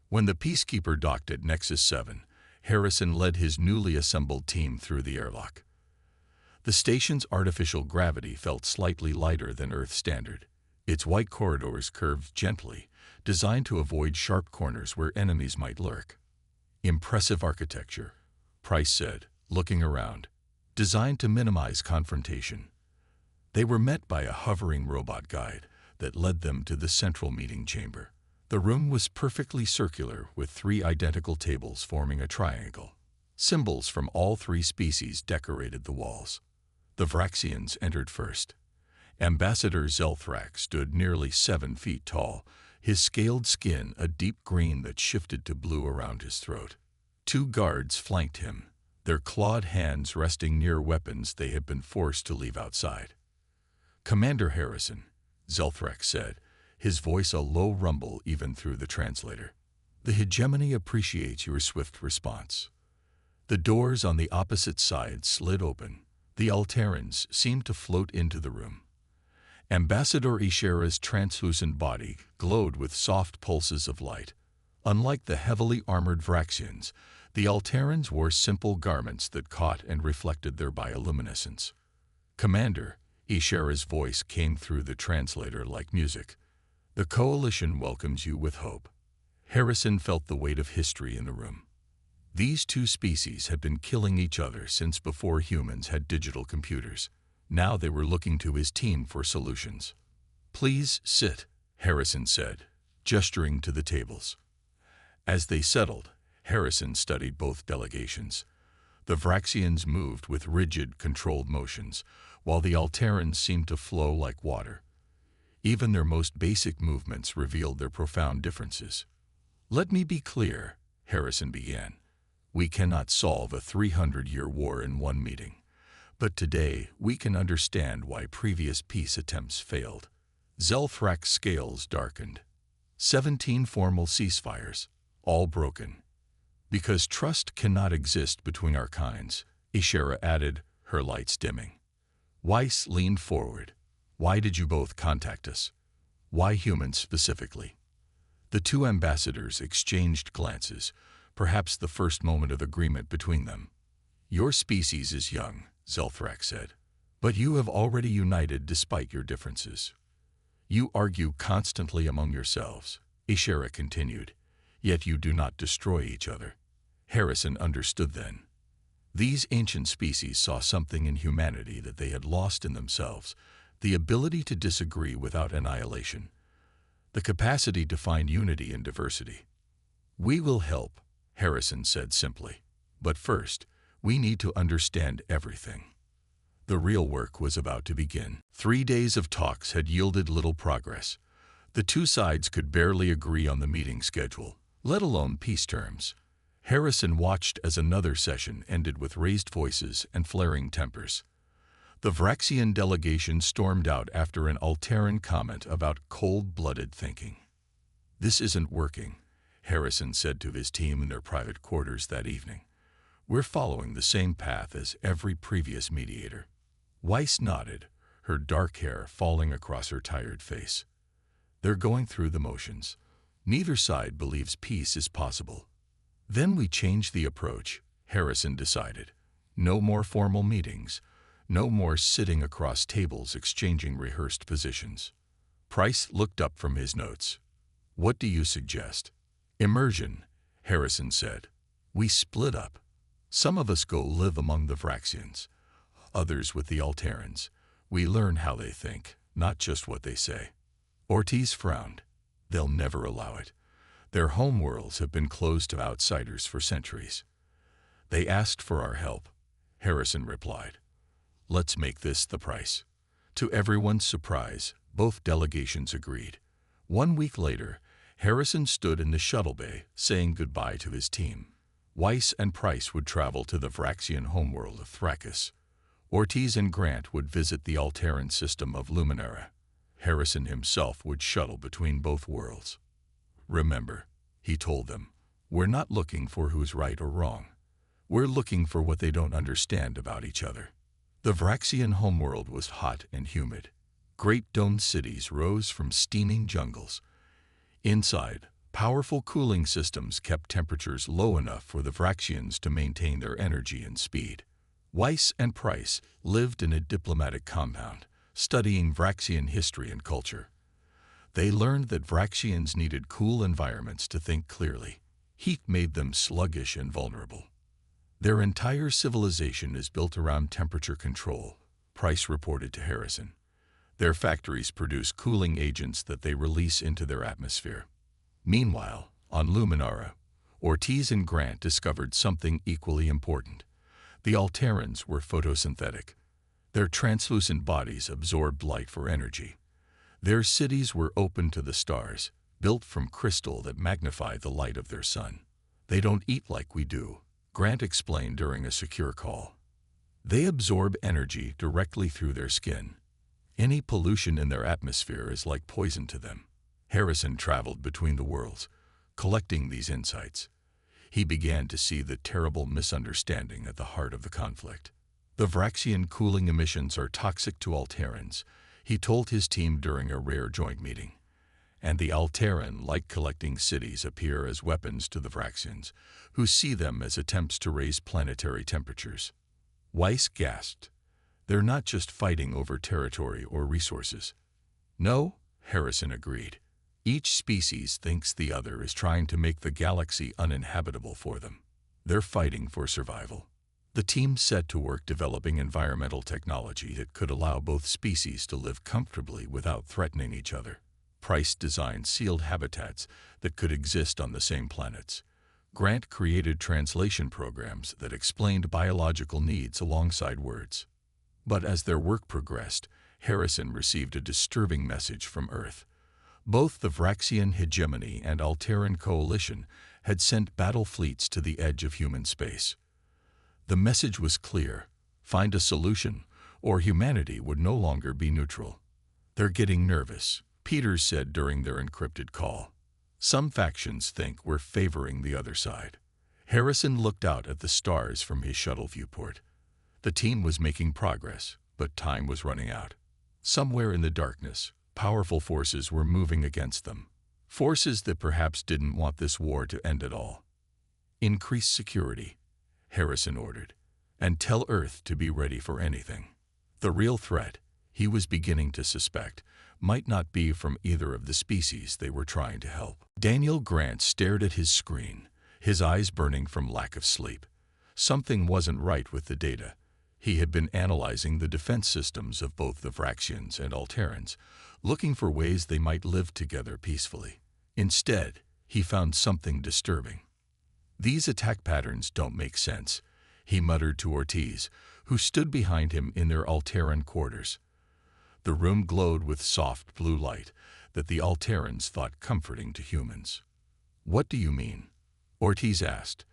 When the Peacekeeper docked at Nexus 7, Harrison led his newly assembled team through the airlock. The station's artificial gravity felt slightly lighter than Earth standard. Its white corridors curved gently, designed to avoid sharp corners where enemies might lurk. Impressive architecture, Price said, looking around, designed to minimize confrontation. They were met by a hovering robot guide that led them to the central meeting chamber. The room was perfectly circular, with 3 identical tables forming a triangle. Symbols from all 3 species decorated the walls. The Vraxians entered first. Ambassador Zelthrak stood nearly 7 feet tall, his scaled skin a deep green that shifted to blue around his throat. 2 guards flanked him, their clawed hands resting near weapons they had been forced to leave outside. "Commander Harrison," Zelthrak said, his voice a low rumble even through the translator. "The hegemony appreciates your swift response." The doors on the opposite side slid open. The Alterans seemed to float into the room. Ambassador Ishera's translucent body glowed with soft pulses of light. Unlike the heavily armored Vraxians, the Alterans wore simple garments that caught and reflected their bioluminescence. "Commander," Ishera's voice came through the translator like music. "The Coalition welcomes you with hope." Harrison felt the weight of history in the room. These 2 species had been killing each other since before humans had digital computers. Now they were looking to his team for solutions. "Please sit," Harrison said, gesturing to the tables. As they settled, Harrison studied both delegations. The Vraxians moved with rigid, controlled motions, while the Alterans seemed to flow like water. Even their most basic movements revealed their profound differences. "Let me be clear," Harrison began. "We cannot solve a 300-year war in one meeting. But today, we can understand why previous peace attempts failed." Zelthrak's scales darkened. 17 formal ceasefires, all broken. "Because trust cannot exist between our kinds," Ishera added, her lights dimming. Weiss leaned forward. "Why did you both contact us? Why humans specifically?" The 2 ambassadors exchanged glances, perhaps the first moment of agreement between them. "Your species is young," Zelthrak said, "but you have already united despite your differences. You argue constantly among yourselves," Ishera continued, "yet you do not destroy each other." Harrison understood then. These ancient species saw something in humanity that they had lost in themselves, the ability to disagree without annihilation, the capacity to find unity in diversity. "We will help," Harrison said simply. "But first, we need to understand everything." The real work was about to begin. 3 days of talks had yielded little progress. The 2 sides could barely agree on the meeting schedule, let alone peace terms. Harrison watched as another session ended with raised voices and flaring tempers. The Vraxian delegation stormed out after an Alteran comment about cold-blooded thinking. "This isn't working," Harrison said to his team in their private quarters that evening. "We're following the same path as every previous mediator." Weiss nodded, her dark hair falling across her tired face. "They're going through the motions. Neither side believes peace is possible." "Then we change the approach," Harrison decided. "No more formal meetings. No more sitting across tables exchanging rehearsed positions." Price looked up from his notes. "What do you suggest?" "Immersion," Harrison said. "We split up. Some of us go live among the Vraxians, others with the Alterans. We learn how they think, not just what they say." Ortiz frowned. "They'll never allow it. Their homeworlds have been closed to outsiders for centuries." "They asked for our help," Harrison replied. "Let's make this the price." To everyone's surprise, both delegations agreed. 1 week later, Harrison stood in the shuttle bay, saying goodbye to his team. Weiss and Price would travel to the Vraxian homeworld of Thrakis. Ortiz and Grant would visit the Alteran system of Luminara. Harrison himself would shuttle between both worlds. Remember, he told them, we're not looking for who's right or wrong. We're looking for what they don't understand about each other. The Vraxian homeworld was hot and humid. Great domed cities rose from steaming jungles. Inside, powerful cooling systems kept temperatures low enough for the Vraxians to maintain their energy and speed. Weiss and Price lived in a diplomatic compound, studying Vraxian history and culture. They learned that Vraxians needed cool environments to think clearly. Heat made them sluggish and vulnerable. Their entire civilization is built around temperature control, Price reported to Harrison. Their factories produce cooling agents that they release into their atmosphere. Meanwhile, on Luminara, Ortiz and Grant discovered something equally important. The Alterans were photosynthetic. Their translucent bodies absorbed light for energy. Their cities were open to the stars, built from crystal that magnify the light of their sun. They don't eat like we do, Grant explained during a secure call. They absorb energy directly through their skin. Any pollution in their atmosphere is like poison to them. Harrison traveled between the worlds, collecting these insights. He began to see the terrible misunderstanding at the heart of the conflict. The Vraxian cooling emissions are toxic to Alterans, he told his team during a rare joint meeting. And the Alteran light-collecting cities appear as weapons to the Vraxians, who see them as attempts to raise planetary temperatures. Weiss gasped. They're not just fighting over territory or resources. No, Harrison agreed. Each species thinks the other is trying to make the galaxy uninhabitable for them. They're fighting for survival. The team set to work developing environmental technology that could allow both species to live comfortably without threatening each other. Price designed sealed habitats that could exist on the same planets. Grant created translation programs that explained biological needs alongside words. But as their work progressed, Harrison received a disturbing message from Earth. Both the Vraxian hegemony and Alteran coalition had sent battle fleets to the edge of human space. The message was clear: find a solution, or humanity would no longer be neutral. They're getting nervous, Peters said during their encrypted call. Some factions think we're favoring the other side. Harrison looked out at the stars from his shuttle viewport. The team was making progress, but time was running out. Somewhere in the darkness, powerful forces were moving against them. Forces that perhaps didn't want this war to end at all. Increase security, Harrison ordered, and tell Earth to be ready for anything. The real threat, he was beginning to suspect, might not be from either of the species they were trying to help. Daniel Grant stared at his screen, his eyes burning from lack of sleep. Something wasn't right with the data. He had been analyzing the defense systems of both the Vraxians and Alterans, looking for ways they might live together peacefully. Instead, he found something disturbing. These attack patterns don't make sense, he muttered to Ortiz, who stood behind him in their Alteran quarters. The room glowed with soft blue light that the Alterans thought comforting to humans. What do you mean? Ortiz asked,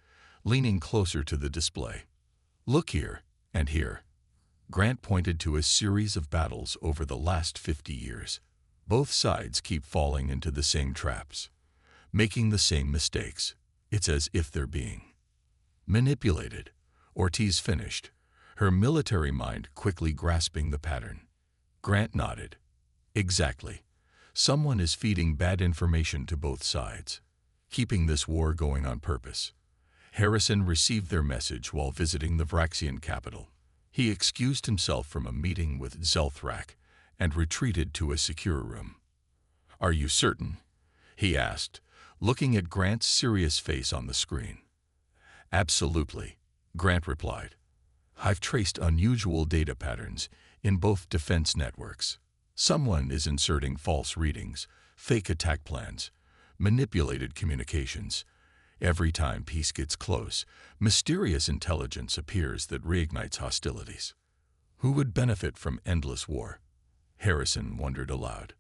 leaning closer to the display. Look here, and here. Grant pointed to a series of battles over the last 50 years. Both sides keep falling into the same traps, making the same mistakes. It's as if they're being manipulated. Ortiz finished, her military mind quickly grasping the pattern. Grant nodded. Exactly. Someone is feeding bad information to both sides, keeping this war going on purpose. Harrison received their message while visiting the Vraxian capital. He excused himself from a meeting with Zelthrak and retreated to a secure room. Are you certain? He asked, looking at Grant's serious face on the screen. Absolutely, Grant replied. I've traced unusual data patterns in both defense networks. Someone is inserting false readings, fake attack plans, manipulated communications. Every time peace gets close, mysterious intelligence appears that reignites hostilities. Who would benefit from endless war? Harrison wondered aloud.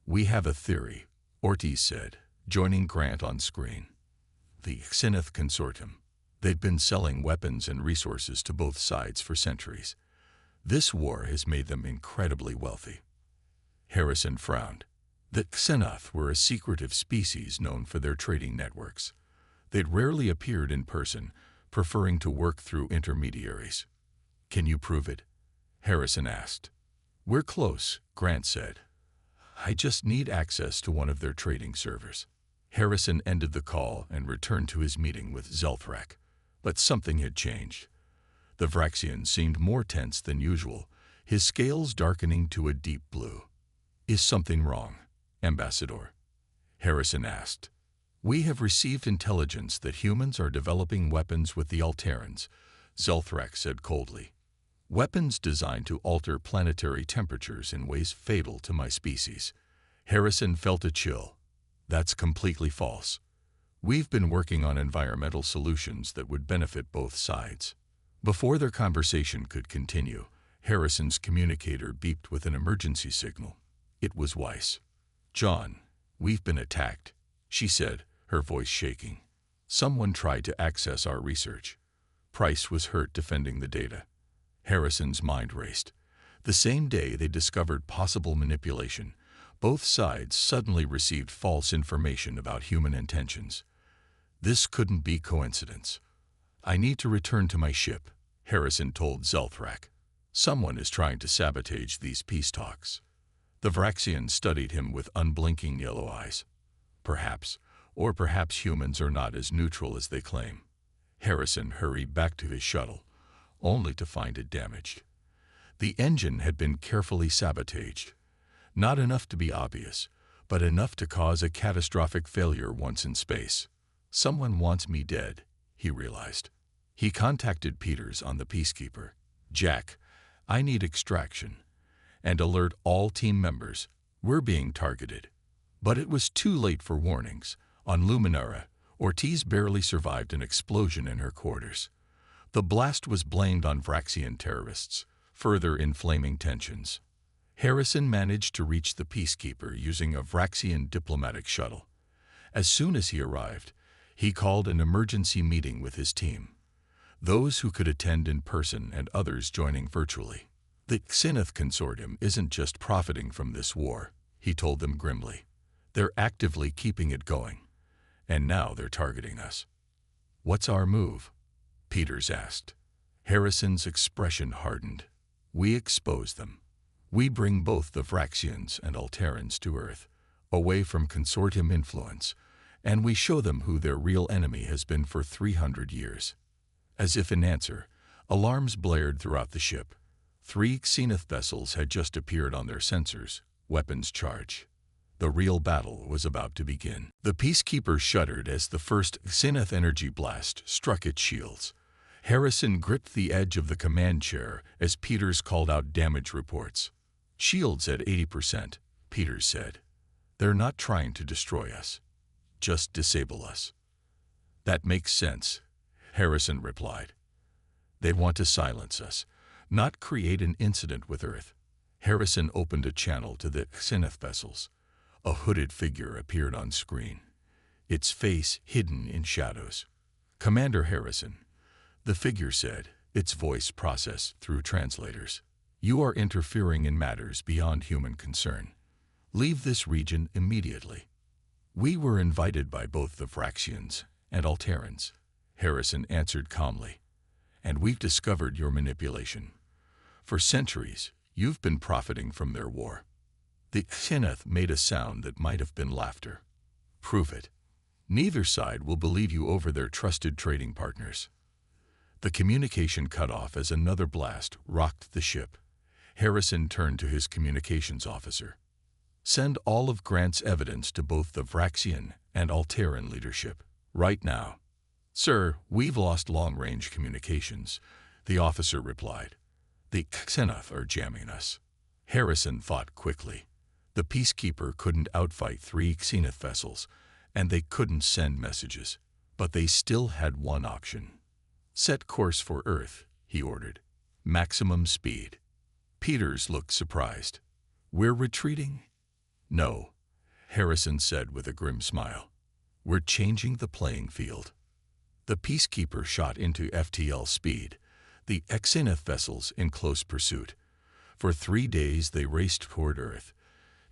We have a theory, Ortiz said, joining Grant on screen. The Xenith Consortium. They've been selling weapons and resources to both sides for centuries. This war has made them incredibly wealthy. Harrison frowned. The Xenoth were a secretive species known for their trading networks. They'd rarely appeared in person, preferring to work through intermediaries. "Can you prove it?" Harrison asked. "We're close," Grant said. "I just need access to one of their trading servers." Harrison ended the call and returned to his meeting with Zelthrak. But something had changed. The Vraxian seemed more tense than usual, his scales darkening to a deep blue. "Is something wrong, Ambassador?" Harrison asked. "We have received intelligence that humans are developing weapons with the Alterans," Zelthrak said coldly. "Weapons designed to alter planetary temperatures in ways fatal to my species." Harrison felt a chill. "That's completely false. We've been working on environmental solutions that would benefit both sides." Before their conversation could continue, Harrison's communicator beeped with an emergency signal. It was Weiss. "John, we've been attacked," she said, her voice shaking. "Someone tried to access our research. Price was hurt defending the data." Harrison's mind raced. The same day they discovered possible manipulation, both sides suddenly received false information about human intentions. This couldn't be coincidence. "I need to return to my ship," Harrison told Zelthrak. "Someone is trying to sabotage these peace talks." The Vraxian studied him with unblinking yellow eyes. Perhaps humans are not as neutral as they claim." Harrison hurried back to his shuttle, only to find it damaged. The engine had been carefully sabotaged. Not enough to be obvious, but enough to cause a catastrophic failure once in space. "Someone wants me dead," he realized. He contacted Peters on the Peacekeeper. "Jack, I need extraction. And alert all team members. We're being targeted." But it was too late for warnings. On Luminara, Ortiz barely survived an explosion in her quarters. The blast was blamed on Vraxian terrorists, further inflaming tensions. Harrison managed to reach the Peacekeeper using a Vraxian diplomatic shuttle. As soon as he arrived, he called an emergency meeting with his team. Those who could attend in person and others joining virtually. "The Xenoth Consortium isn't just profiting from this war," he told them grimly. "They're actively keeping it going. And now they're targeting us." "What's our move?" Peters asked. Harrison's expression hardened. "We expose them. We bring both the Vraxians and Alterans to Earth, away from Consortium influence, and we show them who their real enemy has been for 300 years. As if in answer, alarms blared throughout the ship. 3 Xenoth vessels had just appeared on their sensors, weapons charge. The real battle was about to begin. The Peacekeeper shuddered as the first Xenoth energy blast struck its shields. Harrison gripped the edge of the command chair as Peters called out damage reports. "Shields at 80%, Peters said. "They're not trying to destroy us. Just disable us." "That makes sense," Harrison replied. "They want to silence us, not create an incident with Earth." Harrison opened a channel to the Xenoth vessels. A hooded figure appeared on screen, its face hidden in shadows. "Commander Harrison," the figure said, its voice processed through translators. "You are interfering in matters beyond human concern. Leave this region immediately." "We were invited by both the Vraxians and Alterans," Harrison answered calmly. "And we've discovered your manipulation. For centuries, you've been profiting from their war." The Xenoth made a sound that might have been laughter. "Prove it. Neither side will believe you over their trusted trading partners." The communication cut off as another blast rocked the ship. Harrison turned to his communications officer. "Send all of Grant's evidence to both the Vraxian and Alteran leadership, right now." "Sir, we've lost long-range communications," the officer replied. "The Xenoth are jamming us." Harrison thought quickly. The Peacekeeper couldn't outfight 3 Xenoth vessels, and they couldn't send messages. But they still had one option. "Set course for Earth," he ordered. "Maximum speed." Peters looked surprised. "We're retreating?" "No," Harrison said with a grim smile. "We're changing the playing field." The Peacekeeper shot into FTL speed, the Xenoth vessels in close pursuit. For 3 days they raced toward Earth,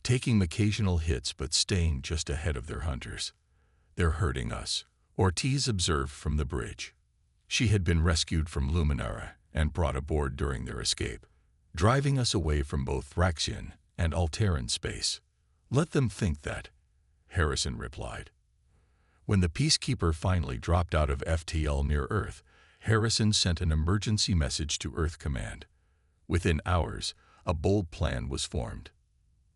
taking occasional hits but staying just ahead of their hunters. "They're hurting us," Ortiz observed from the bridge. She had been rescued from Luminara and brought aboard during their escape, driving us away from both Thraxian and Alteran space. "Let them think that," Harrison replied. When the Peacekeeper finally dropped out of FTL near Earth, Harrison sent an emergency message to Earth Command. Within hours, a bold plan was formed.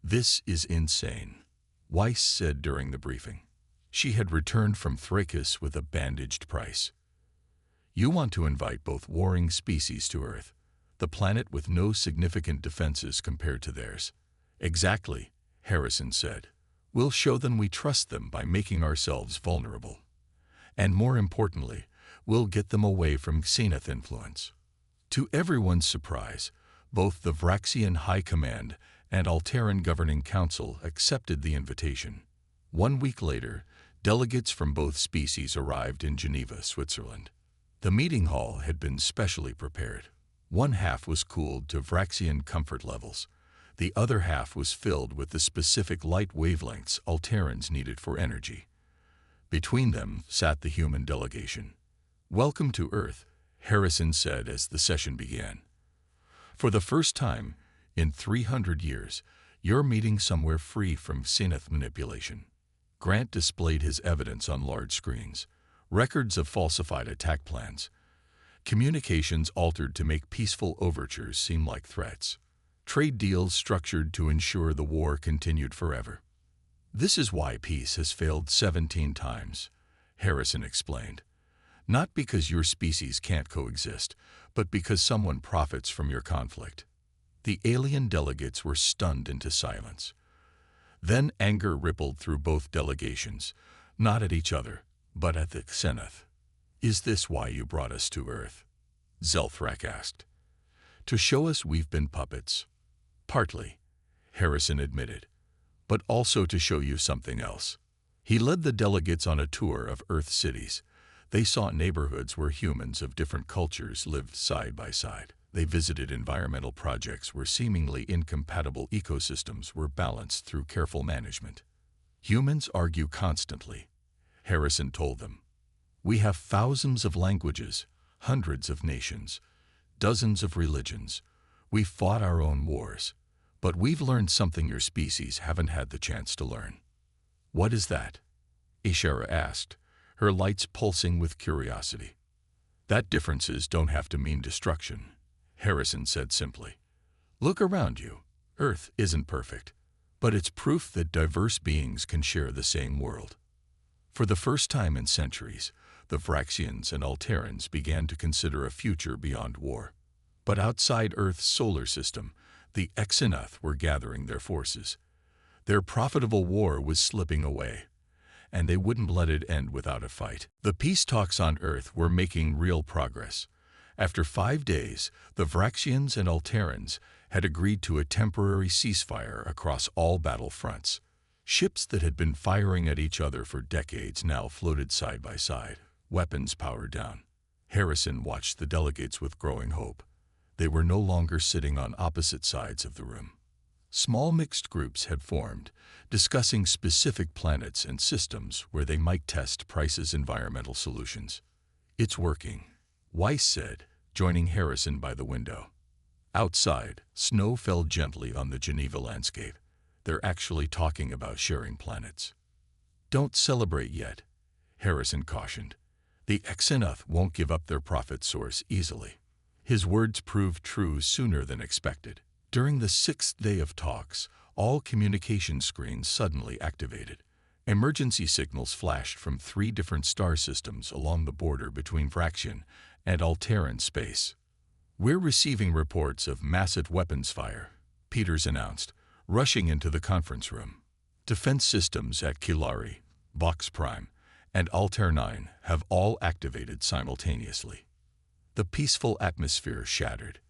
"This is insane," Weiss said during the briefing. She had returned from Thrakis with a bandaged price. "You want to invite both warring species to Earth, the planet with no significant defenses compared to theirs." "Exactly," Harrison said. "We'll show them we trust them by making ourselves vulnerable. And more importantly, we'll get them away from Xenath influence." To everyone's surprise, both the Vraxian High Command and Alteran Governing Council accepted the invitation. 1 week later, delegates from both species arrived in Geneva, Switzerland. The meeting hall had been specially prepared. One half was cooled to Vraxian comfort levels. The other half was filled with the specific light wavelengths Alterans needed for energy. Between them sat the human delegation. "Welcome to Earth," Harrison said as the session began. "For the first time in 300 years, you're meeting somewhere free from Xenath manipulation." Grant displayed his evidence on large screens, records of falsified attack plans, communications altered to make peaceful overtures seem like threats, trade deals structured to ensure the war continued forever. "This is why peace has failed 17 times, Harrison explained. "Not because your species can't coexist, but because someone profits from your conflict." The alien delegates were stunned into silence. Then anger rippled through both delegations, not at each other, but at the Xenath. "Is this why you brought us to Earth?" Zelthrak asked. "To show us we've been puppets." "Partly," Harrison admitted, "but also to show you something else." He led the delegates on a tour of Earth cities. They saw neighborhoods where humans of different cultures lived side by side. They visited environmental projects where seemingly incompatible ecosystems were balanced through careful management. "Humans argue constantly," Harrison told them. "We have thousands of languages, hundreds of nations, dozens of religions. We've fought our own wars. But we've learned something your species haven't had the chance to learn." "What is that?" Ishara asked, her lights pulsing with curiosity. "That differences don't have to mean destruction," Harrison said simply. "Look around you. Earth isn't perfect, but it's proof that diverse beings can share the same world." For the first time in centuries, the Vraxians and Alterans began to consider a future beyond war. But outside Earth's solar system, the Xenath were gathering their forces. Their profitable war was slipping away, and they wouldn't let it end without a fight. The peace talks on Earth were making real progress. After 5 days, the Vraxians and Alterans had agreed to a temporary ceasefire across all battle fronts. Ships that had been firing at each other for decades now floated side by side, weapons powered down. Harrison watched the delegates with growing hope. They were no longer sitting on opposite sides of the room. Small mixed groups had formed, discussing specific planets and systems where they might test Price's environmental solutions. "It's working," Weiss said, joining Harrison by the window. Outside, snow fell gently on the Geneva landscape. "They're actually talking about sharing planets." "Don't celebrate yet," Harrison cautioned. "The Xenath won't give up their profit source easily." His words proved true sooner than expected. During the 6th day of talks, all communication screens suddenly activated. Emergency signals flashed from 3 different star systems along the border between Vraxian and Alteran space. "We're receiving reports of massive weapons fire," Peters announced, rushing into the conference room. "Defense systems at Kilari, Vox Prime, and Altair 9 have all activated simultaneously." The peaceful atmosphere shattered.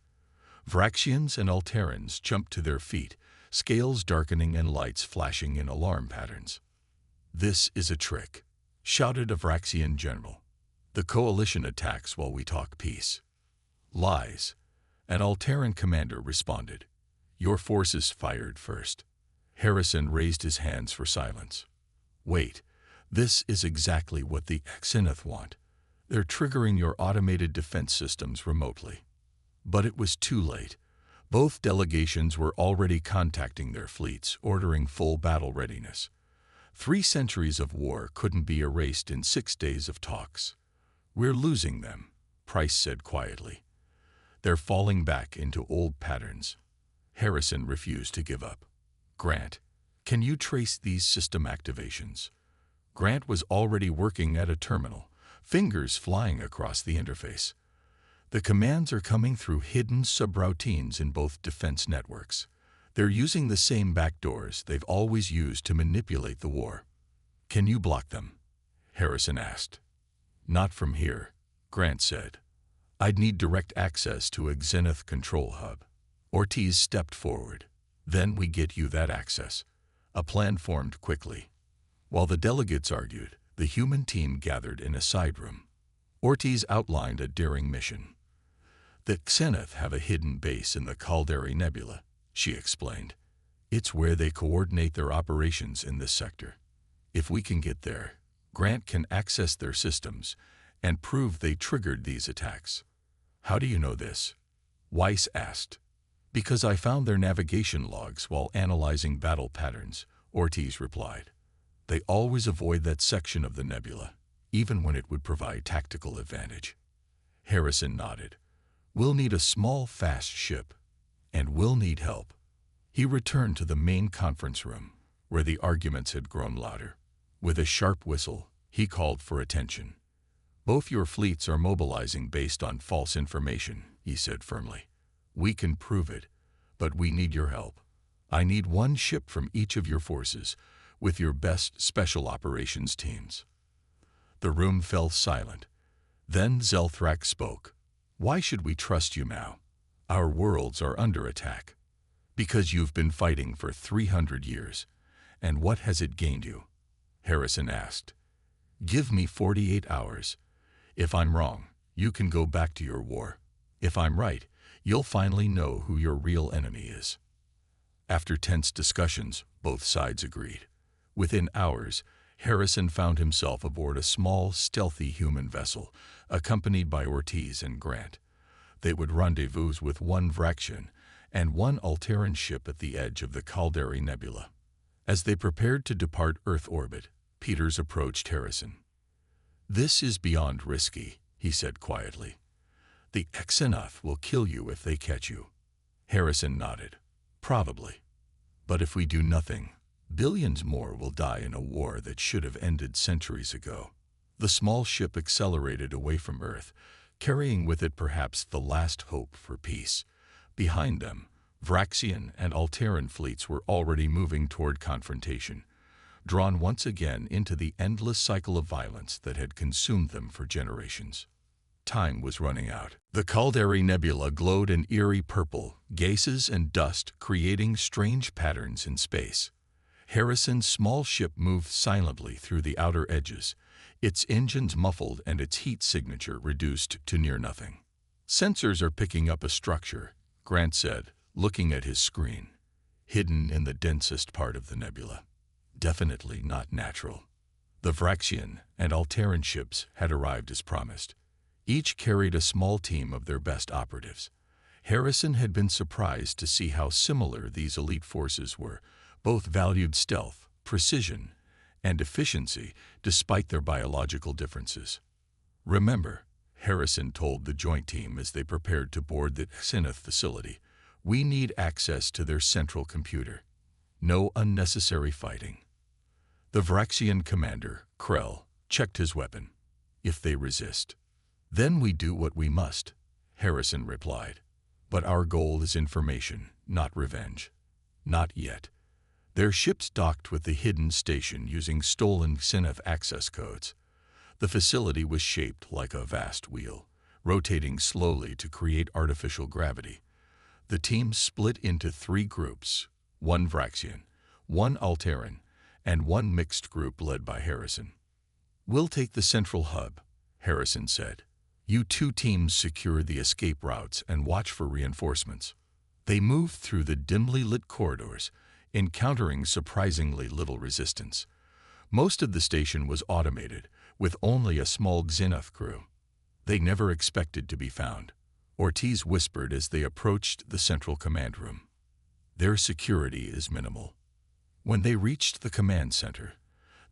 Vraxians and Alterans jumped to their feet, scales darkening and lights flashing in alarm patterns. "This is a trick," shouted a Vraxian general. "The coalition attacks while we talk peace." "Lies," an Alteran commander responded. "Your forces fired first." Harrison raised his hands for silence. Wait, this is exactly what the Xenith want. They're triggering your automated defense systems remotely. But it was too late. Both delegations were already contacting their fleets, ordering full battle readiness. 3 centuries of war couldn't be erased in 6 days of talks. We're losing them, Price said quietly. They're falling back into old patterns. Harrison refused to give up. Grant, can you trace these system activations? Grant was already working at a terminal, fingers flying across the interface. The commands are coming through hidden subroutines in both defense networks. They're using the same backdoors they've always used to manipulate the war. Can you block them? Harrison asked. Not from here, Grant said. I'd need direct access to a Xenith control hub. Ortiz stepped forward. Then we get you that access. A plan formed quickly. While the delegates argued, the human team gathered in a side room. Ortiz outlined a daring mission. The Xenith have a hidden base in the Caldari Nebula, she explained. It's where they coordinate their operations in this sector. If we can get there, Grant can access their systems and prove they triggered these attacks. How do you know this? Weiss asked. Because I found their navigation logs while analyzing battle patterns, Ortiz replied. They always avoid that section of the nebula, even when it would provide tactical advantage. Harrison nodded. We'll need a small, fast ship, and we'll need help. He returned to the main conference room, where the arguments had grown louder. With a sharp whistle, he called for attention. Both your fleets are mobilizing based on false information, he said firmly. We can prove it, but we need your help. I need 1 ship from each of your forces, with your best special operations teams. The room fell silent. Then Zelthrak spoke. Why should we trust you now? Our worlds are under attack. Because you've been fighting for 300 years. And what has it gained you? Harrison asked. Give me 48 hours. If I'm wrong, you can go back to your war. If I'm right, you'll finally know who your real enemy is. After tense discussions, both sides agreed. Within hours, Harrison found himself aboard a small, stealthy human vessel, accompanied by Ortiz and Grant. They would rendezvous with 1 Vraxian and 1 Alteran ship at the edge of the Caldari Nebula. As they prepared to depart Earth orbit, Peters approached Harrison. This is beyond risky, he said quietly. The Xenith will kill you if they catch you. Harrison nodded. Probably. But if we do nothing, billions more will die in a war that should have ended centuries ago. The small ship accelerated away from Earth, carrying with it perhaps the last hope for peace. Behind them, Vraxian and Alteran fleets were already moving toward confrontation, drawn once again into the endless cycle of violence that had consumed them for generations. Time was running out. The Caldari Nebula glowed an eerie purple, gases and dust creating strange patterns in space. Harrison's small ship moved silently through the outer edges, its engines muffled and its heat signature reduced to near nothing. Sensors are picking up a structure, Grant said, looking at his screen. Hidden in the densest part of the nebula. Definitely not natural. The Vraxian and Alteran ships had arrived as promised. Each carried a small team of their best operatives. Harrison had been surprised to see how similar these elite forces were. Both valued stealth, precision, and efficiency despite their biological differences. Remember, Harrison told the joint team as they prepared to board the Xenith facility, we need access to their central computer. No unnecessary fighting. The Vraxian commander, Krell, checked his weapon. If they resist, then we do what we must, Harrison replied. But our goal is information, not revenge. Not yet. Their ships docked with the hidden station using stolen Xenith access codes. The facility was shaped like a vast wheel, rotating slowly to create artificial gravity. The team split into 3 groups, 1 Vraxian, 1 Alteran, and 1 mixed group led by Harrison. We'll take the central hub, Harrison said. You 2 teams secure the escape routes and watch for reinforcements. They moved through the dimly lit corridors, encountering surprisingly little resistance. Most of the station was automated, with only a small Xenoth crew. They never expected to be found, Ortiz whispered as they approached the central command room. Their security is minimal. When they reached the command center,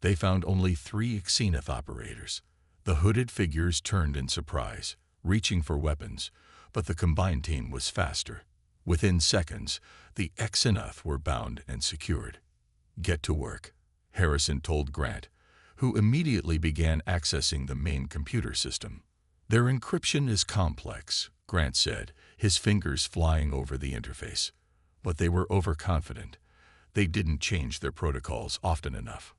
they found only 3 Xenoth operators. The hooded figures turned in surprise, reaching for weapons, but the combined team was faster. Within seconds, the Xenoth were bound and secured. "Get to work," Harrison told Grant, who immediately began accessing the main computer system. "Their encryption is complex," Grant said, his fingers flying over the interface. But they were overconfident. They didn't change their protocols often enough.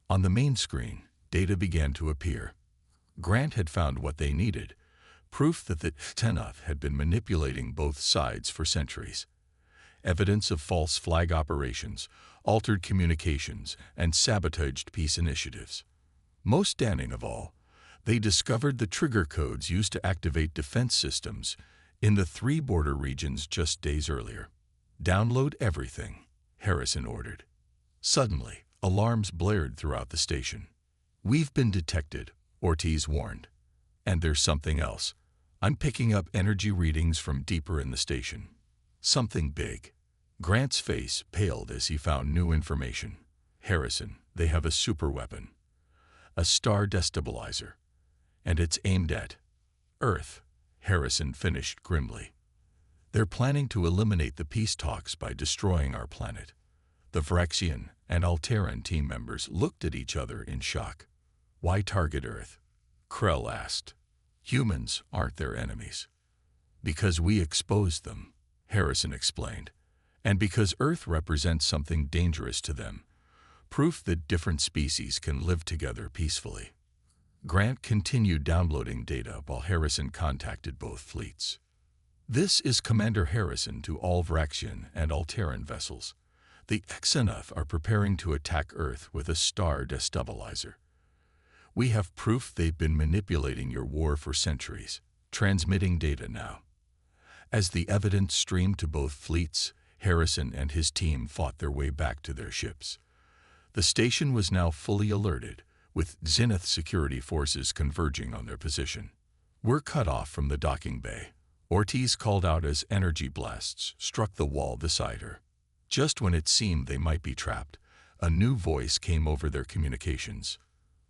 On the main screen, data began to appear. Grant had found what they needed, proof that the Xenoth had been manipulating both sides for centuries. Evidence of false flag operations, altered communications, and sabotaged peace initiatives. Most damning of all, they discovered the trigger codes used to activate defense systems in the 3 border regions just days earlier. "Download everything," Harrison ordered. Suddenly, alarms blared throughout the station. "We've been detected," Ortiz warned. "And there's something else. I'm picking up energy readings from deeper in the station. Something big." Grant's face paled as he found new information. "Harrison, they have a superweapon. A star destabilizer. And it's aimed at Earth," Harrison finished grimly. "They're planning to eliminate the peace talks by destroying our planet." The Vraxian and Alteran team members looked at each other in shock. "Why target Earth?" Krell asked. "Humans aren't their enemies." "Because we exposed them," Harrison explained. "And because Earth represents something dangerous to them. Proof that different species can live together peacefully." Grant continued downloading data while Harrison contacted both fleets. "This is Commander Harrison to all Vraxian and Alteran vessels. The Xenoth are preparing to attack Earth with a star destabilizer. We have proof they've been manipulating your war for centuries, transmitting data now." As the evidence streamed to both fleets, Harrison and his team fought their way back to their ships. The station was now fully alerted, with Xenoth security forces converging on their position. "We're cut off from the docking bay," Ortiz called out as energy blasts struck the wall beside her. Just when it seemed they might be trapped, a new voice came over their communications.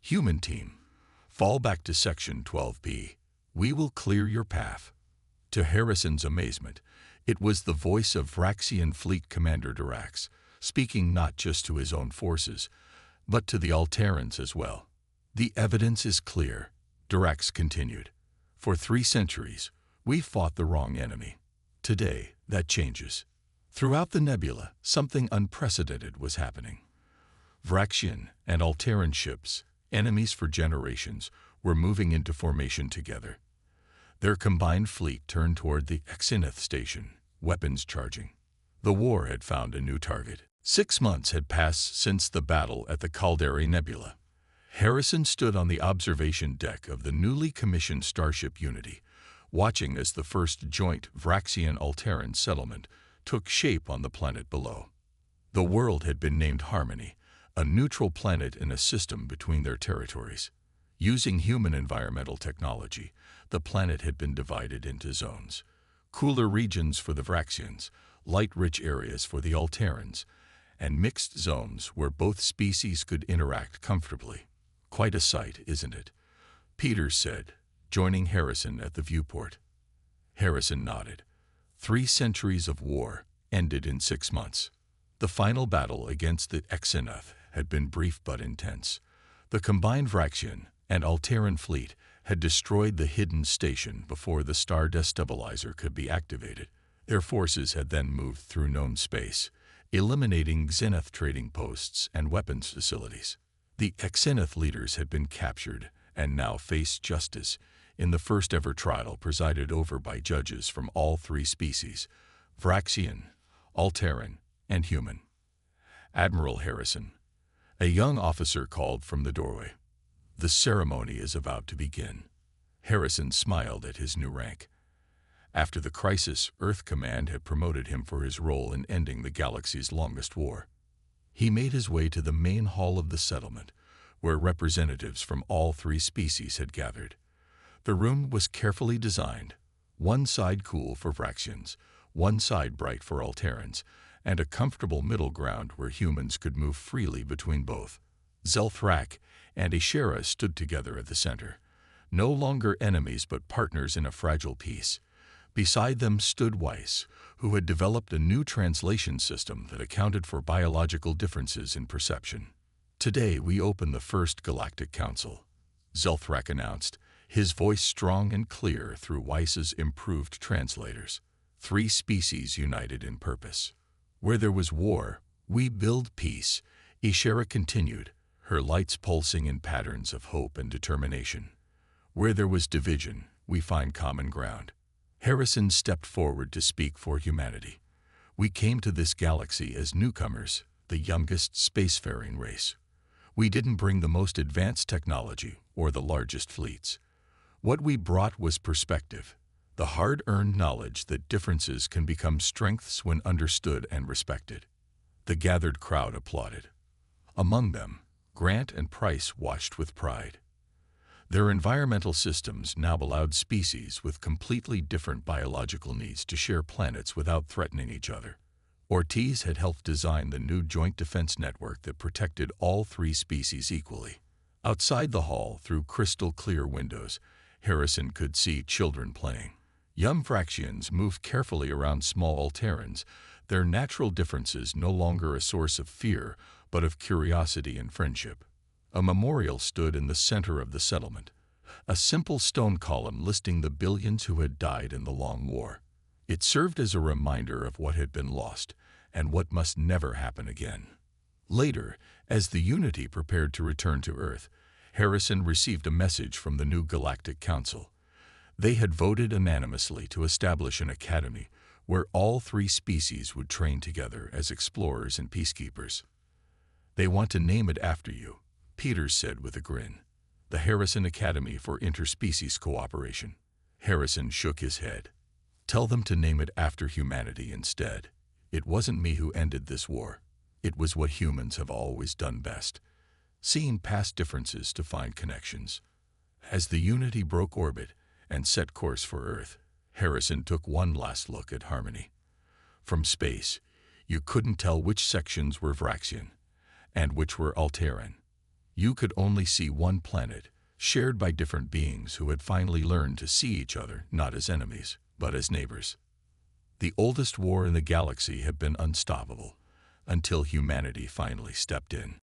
"Human team, fall back to Section 12B. We will clear your path." To Harrison's amazement, it was the voice of Vraxian Fleet Commander Durax, speaking not just to his own forces, but to the Alterans as well. "The evidence is clear," Durax continued. "For 3 centuries, we fought the wrong enemy. Today, that changes." Throughout the nebula, something unprecedented was happening. Vraxian and Alteran ships, enemies for generations, were moving into formation together. Their combined fleet turned toward the Xenoth station, weapons charging. The war had found a new target. 6 months had passed since the battle at the Caldera Nebula. Harrison stood on the observation deck of the newly commissioned starship Unity, watching as the first joint Vraxian-Alteran settlement took shape on the planet below. The world had been named Harmony, a neutral planet in a system between their territories. Using human environmental technology, the planet had been divided into zones. Cooler regions for the Vraxians, light-rich areas for the Alterans, and mixed zones where both species could interact comfortably. "Quite a sight, isn't it?" Peters said, joining Harrison at the viewport. Harrison nodded. 3 centuries of war ended in 6 months. The final battle against the Xenoth had been brief but intense. The combined Vraxian and Alteran fleet had destroyed the hidden station before the star destabilizer could be activated. Their forces had then moved through known space, eliminating Xenoth trading posts and weapons facilities. The Xenoth leaders had been captured and now faced justice in the first-ever trial presided over by judges from all 3 species, Vraxian, Alteran, and human. "Admiral Harrison," a young officer called from the doorway. "The ceremony is about to begin." Harrison smiled at his new rank. After the crisis, Earth Command had promoted him for his role in ending the galaxy's longest war. He made his way to the main hall of the settlement, where representatives from all three species had gathered. The room was carefully designed, one side cool for Vraxians, one side bright for Alterans, and a comfortable middle ground where humans could move freely between both. Zelthrak and Ishera stood together at the center, no longer enemies but partners in a fragile peace. Beside them stood Weiss, who had developed a new translation system that accounted for biological differences in perception. "Today we open the First Galactic Council," Zelthrak announced, his voice strong and clear through Weiss's improved translators. "Three species united in purpose. Where there was war, we build peace," Ishera continued, her lights pulsing in patterns of hope and determination. "Where there was division, we find common ground." Harrison stepped forward to speak for humanity. "We came to this galaxy as newcomers, the youngest spacefaring race. We didn't bring the most advanced technology or the largest fleets. What we brought was perspective, the hard-earned knowledge that differences can become strengths when understood and respected." The gathered crowd applauded. Among them, Grant and Price watched with pride. Their environmental systems now allowed species with completely different biological needs to share planets without threatening each other. Ortiz had helped design the new joint defense network that protected all three species equally. Outside the hall, through crystal-clear windows, Harrison could see children playing. Young Vraxians moved carefully around small Alterans, their natural differences no longer a source of fear, but of curiosity and friendship. A memorial stood in the center of the settlement, a simple stone column listing the billions who had died in the Long War. It served as a reminder of what had been lost and what must never happen again. Later, as the Unity prepared to return to Earth, Harrison received a message from the new Galactic Council. They had voted unanimously to establish an academy where all three species would train together as explorers and peacekeepers. "They want to name it after you," Peters said with a grin. "The Harrison Academy for Interspecies Cooperation." Harrison shook his head. "Tell them to name it after humanity instead. It wasn't me who ended this war. It was what humans have always done best, seeing past differences to find connections." As the Unity broke orbit and set course for Earth, Harrison took one last look at Harmony. From space, you couldn't tell which sections were Vraxian and which were Alteran. You could only see one planet, shared by different beings who had finally learned to see each other not as enemies, but as neighbors. The oldest war in the galaxy had been unstoppable, until humanity finally stepped in.